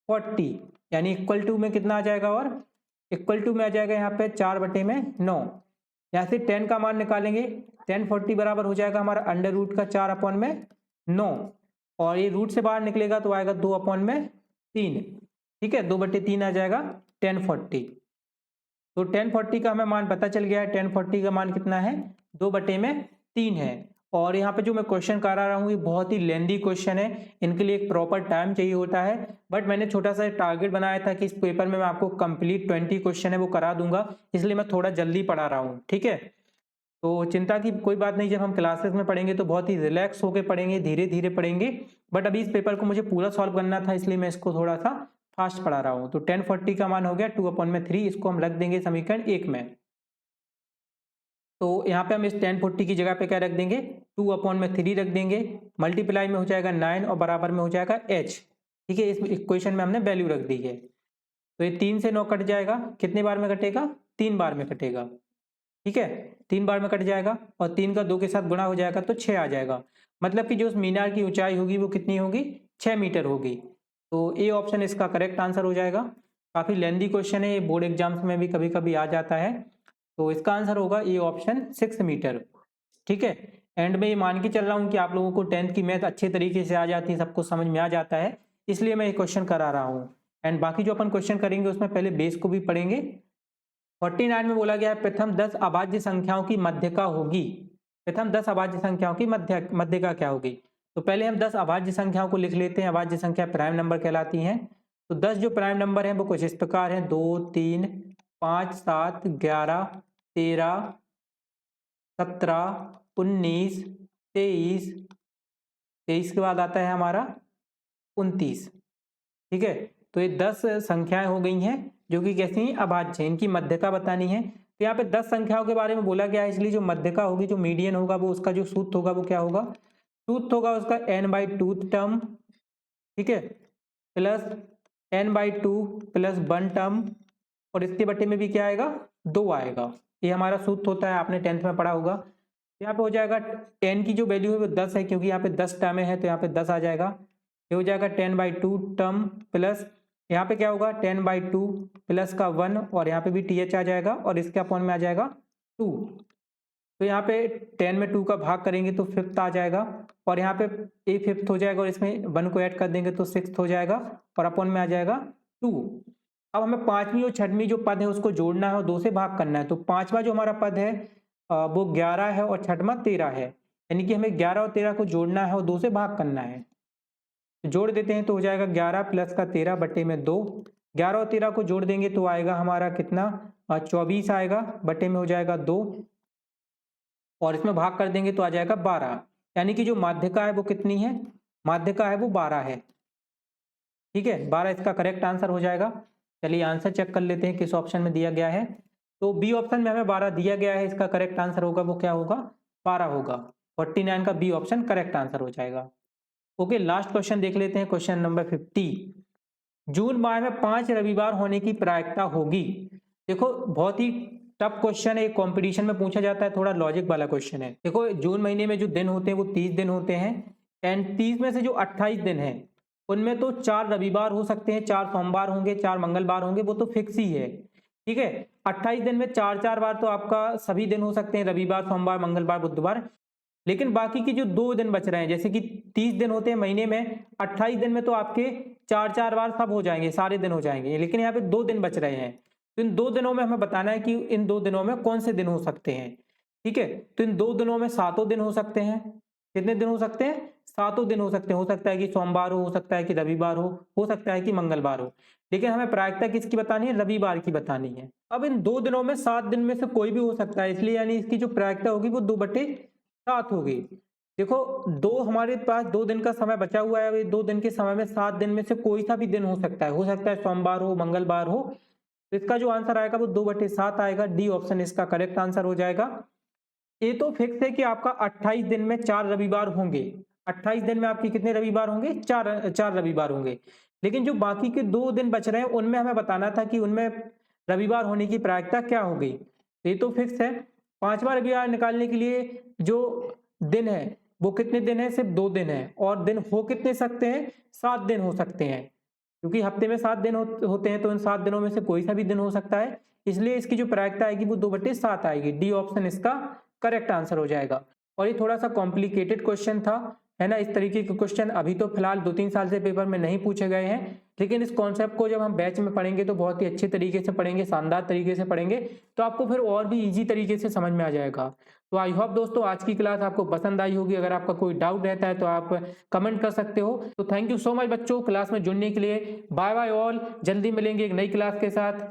40, यानी इक्वल टू में कितना आ जाएगा, और इक्वल टू में आ जाएगा यहाँ पे 4/9। यहाँ से 10 का मान निकालेंगे, 1040 बराबर हो जाएगा हमारा अंडर रूट का 4 अपॉन में 9, और ये रूट से बाहर निकलेगा तो आएगा 2 अपॉन में 3, ठीक है, 2/3 आ जाएगा 1040। तो 1040 का हमें मान पता चल गया है, 1040 का मान कितना है, 2/3 है। और यहाँ पे जो मैं क्वेश्चन करा रहा हूँ ये बहुत ही लेंदी क्वेश्चन है, इनके लिए एक प्रॉपर टाइम चाहिए होता है, बट मैंने छोटा सा टारगेट बनाया था कि इस पेपर में मैं आपको कंप्लीट 20 क्वेश्चन है वो करा दूंगा, इसलिए मैं थोड़ा जल्दी पढ़ा रहा हूँ, ठीक है। तो चिंता की कोई बात नहीं, जब हम क्लासेस में पढ़ेंगे तो बहुत ही रिलैक्स होकर पढ़ेंगे, धीरे धीरे पढ़ेंगे, बट अभी इस पेपर को मुझे पूरा सॉल्व करना था, इसलिए मैं इसको थोड़ा सा फास्ट पढ़ा रहा हूँ। तो 1040 का मान हो गया 2/3, इसको हम रख देंगे समीकरण 1 में। तो यहाँ पे हम इस 1040 की जगह पे क्या रख देंगे, 2/3 रख देंगे, मल्टीप्लाई में हो जाएगा 9 और बराबर में हो जाएगा h, ठीक है। इस इक्वेशन में हमने वैल्यू रख दी है, तो ये 3 से 9 कट जाएगा, कितने बार में कटेगा, 3 बार में कटेगा, ठीक है, 3 बार में कट जाएगा, और 3 का 2 के साथ गुणा हो जाएगा तो 6 आ जाएगा, मतलब कि जो उस मीनार की ऊंचाई होगी वो कितनी होगी, 6 मीटर होगी। तो ए ऑप्शन इसका करेक्ट आंसर हो जाएगा। काफ़ी लेंदी क्वेश्चन है, ये बोर्ड एग्जाम्स में भी कभी कभी आ जाता है, तो इसका आंसर होगा ए ऑप्शन 6 मीटर, ठीक है। एंड में ये मान के चल रहा हूँ कि आप लोगों को 10th की मैथ अच्छे तरीके से आ जाती है, सबको समझ में आ जाता है, इसलिए मैं ये क्वेश्चन करा रहा हूँ। एंड बाकी जो अपन क्वेश्चन करेंगे उसमें पहले बेस को भी पढ़ेंगे। 49 में बोला गया है प्रथम 10 अभाज्य संख्याओं की मध्यका होगी, प्रथम 10 अभाज्य संख्याओं की मध्यका क्या होगी। तो पहले हम 10 अभाज्य संख्याओं को लिख लेते हैं, अभाज्य संख्या प्राइम नंबर कहलाती हैं। तो 10 जो प्राइम नंबर हैं वो कुछ इस प्रकार हैं, 2 3 5 7 11 13 17 19 23, 23 के बाद आता है हमारा 29, ठीक है। तो ये 10 संख्याएं हो गई हैं जो कि कैसी हैं, अभाज्य हैं, इनकी मध्यका बतानी है। तो यहाँ पे 10 संख्याओं के बारे में बोला गया है, इसलिए जो मध्यका होगी, जो मीडियन होगा, वो उसका जो सूत्र होगा वो क्या होगा, सूत्र होगा उसका n/2 टर्म, ठीक है, प्लस n/2 प्लस 1 टर्म, और इसके बटे में भी क्या आएगा, 2 आएगा। ये हमारा सूत्र होता है, आपने 10th में पढ़ा होगा। यहाँ पे हो जाएगा n की जो वैल्यू है वो 10 है, क्योंकि यहाँ पे 10 टर्में हैं तो यहाँ पे 10 आ जाएगा। ये हो जाएगा 10/2 टर्म प्लस यहाँ पे क्या होगा 10/2 प्लस का 1, और यहाँ पे भी th आ जाएगा, और इसके अपॉन में आ जाएगा 2, तो यहाँ पे 10 में 2 का भाग करेंगे तो फिफ्थ आ जाएगा, और यहाँ पे ए फिफ्थ हो जाएगा और इसमें 1 को ऐड कर देंगे तो सिक्स्थ हो जाएगा, और अपॉन में आ जाएगा 2। अब हमें पांचवी और छठवीं जो पद है उसको जोड़ना है और 2 से भाग करना है। तो पांचवा जो हमारा पद है वो 11 है और छठवां 13 है, यानी कि हमें 11 और 13 को जोड़ना है और 2 से भाग करना है। तो जोड़ देते हैं तो हो जाएगा 11 प्लस का 13 बटे में 2। 11 और 13 को जोड़ देंगे तो आएगा हमारा कितना, 24 आएगा, बटे में हो जाएगा 2, और इसमें भाग कर देंगे तो आ जाएगा 12। यानी कि जो माध्यिका है वो कितनी है, माध्यिका है वो 12 है। ठीक है, 12 इसका करेक्ट आंसर हो जाएगा। चलिए आंसर चेक कर लेते हैं किस ऑप्शन में दिया गया है। तो बी ऑप्शन में हमें 12 दिया गया है, इसका करेक्ट आंसर होगा वो क्या होगा, 12 होगा। 49 का बी ऑप्शन करेक्ट आंसर हो जाएगा। ओके, लास्ट क्वेश्चन देख लेते हैं, क्वेश्चन नंबर 50। जून माह में 5 रविवार होने की प्रायिकता होगी। देखो बहुत ही टफ क्वेश्चन है, कंपटीशन में पूछा जाता है, थोड़ा लॉजिक वाला क्वेश्चन है। देखो जून महीने में जो दिन होते हैं वो 30 दिन होते हैं, एंड 30 में से जो 28 दिन है उनमें तो 4 रविवार हो सकते हैं, 4 सोमवार होंगे, 4 मंगलवार होंगे, वो तो फिक्स ही है। ठीक है, 28 दिन में 4-4 बार तो आपका सभी दिन हो सकते हैं, रविवार, सोमवार, मंगलवार, बुधवार। लेकिन बाकी की जो 2 दिन बच रहे हैं, जैसे कि 30 दिन होते हैं महीने में, 28 दिन में तो आपके 4-4 बार सब हो जाएंगे, सारे दिन हो जाएंगे, लेकिन यहाँ पे 2 दिन बच रहे हैं। तो इन 2 दिनों में हमें बताना है कि इन 2 दिनों में कौन से दिन हो सकते हैं। ठीक है, तो इन 2 दिनों में 7 दिन हो सकते हैं। कितने दिन हो सकते हैं, 7 दिन हो सकते हैं। हो सकता है कि सोमवार हो सकता है कि रविवार हो सकता है कि मंगलवार हो, लेकिन हमें प्रायिकता किसकी बतानी है, रविवार की बतानी है। अब इन 2 दिनों में 7 दिन में से कोई भी हो सकता है, इसलिए यानी इसकी जो प्रायिकता होगी वो 2/7 होगी। देखो हमारे पास 2 दिन का समय बचा हुआ है, 2 दिन के समय में 7 दिन में से कोई सा भी दिन हो सकता है सोमवार हो, मंगलवार हो। तो इसका जो आंसर आएगा वो 2/7 आएगा। डी ऑप्शन इसका करेक्ट आंसर हो जाएगा। ये तो फिक्स है कि आपका 28 दिन में 4 रविवार होंगे। 28 दिन में आपके कितने रविवार होंगे, 4 रविवार होंगे। लेकिन जो बाकी के 2 दिन बच रहे हैं उनमें हमें बताना था कि उनमें रविवार होने की प्रायिकता क्या हो गई। ये तो फिक्स है। 5वां रविवार निकालने के लिए जो दिन है वो कितने दिन है, सिर्फ 2 दिन है, और दिन हो कितने सकते हैं, 7 दिन हो सकते हैं, क्योंकि हफ्ते में 7 दिन होते हैं, तो इन 7 दिनों में से कोई सा भी दिन हो सकता है। इसलिए इसकी जो प्रायिकता आएगी वो 2/7 आएगी। डी ऑप्शन इसका करेक्ट आंसर हो जाएगा। और ये थोड़ा सा कॉम्प्लिकेटेड क्वेश्चन था, है ना। इस तरीके के क्वेश्चन अभी तो फिलहाल 2-3 साल से पेपर में नहीं पूछे गए हैं, लेकिन इस कॉन्सेप्ट को जब हम बैच में पढ़ेंगे तो बहुत ही अच्छे तरीके से पढ़ेंगे, शानदार तरीके से पढ़ेंगे, तो आपको फिर और भी इजी तरीके से समझ में आ जाएगा। तो आई होप दोस्तों आज की क्लास आपको पसंद आई होगी। अगर आपका कोई डाउट रहता है तो आप कमेंट कर सकते हो। तो थैंक यू सो मच बच्चों क्लास में जुड़ने के लिए। बाय बाय ऑल, जल्दी मिलेंगे एक नई क्लास के साथ।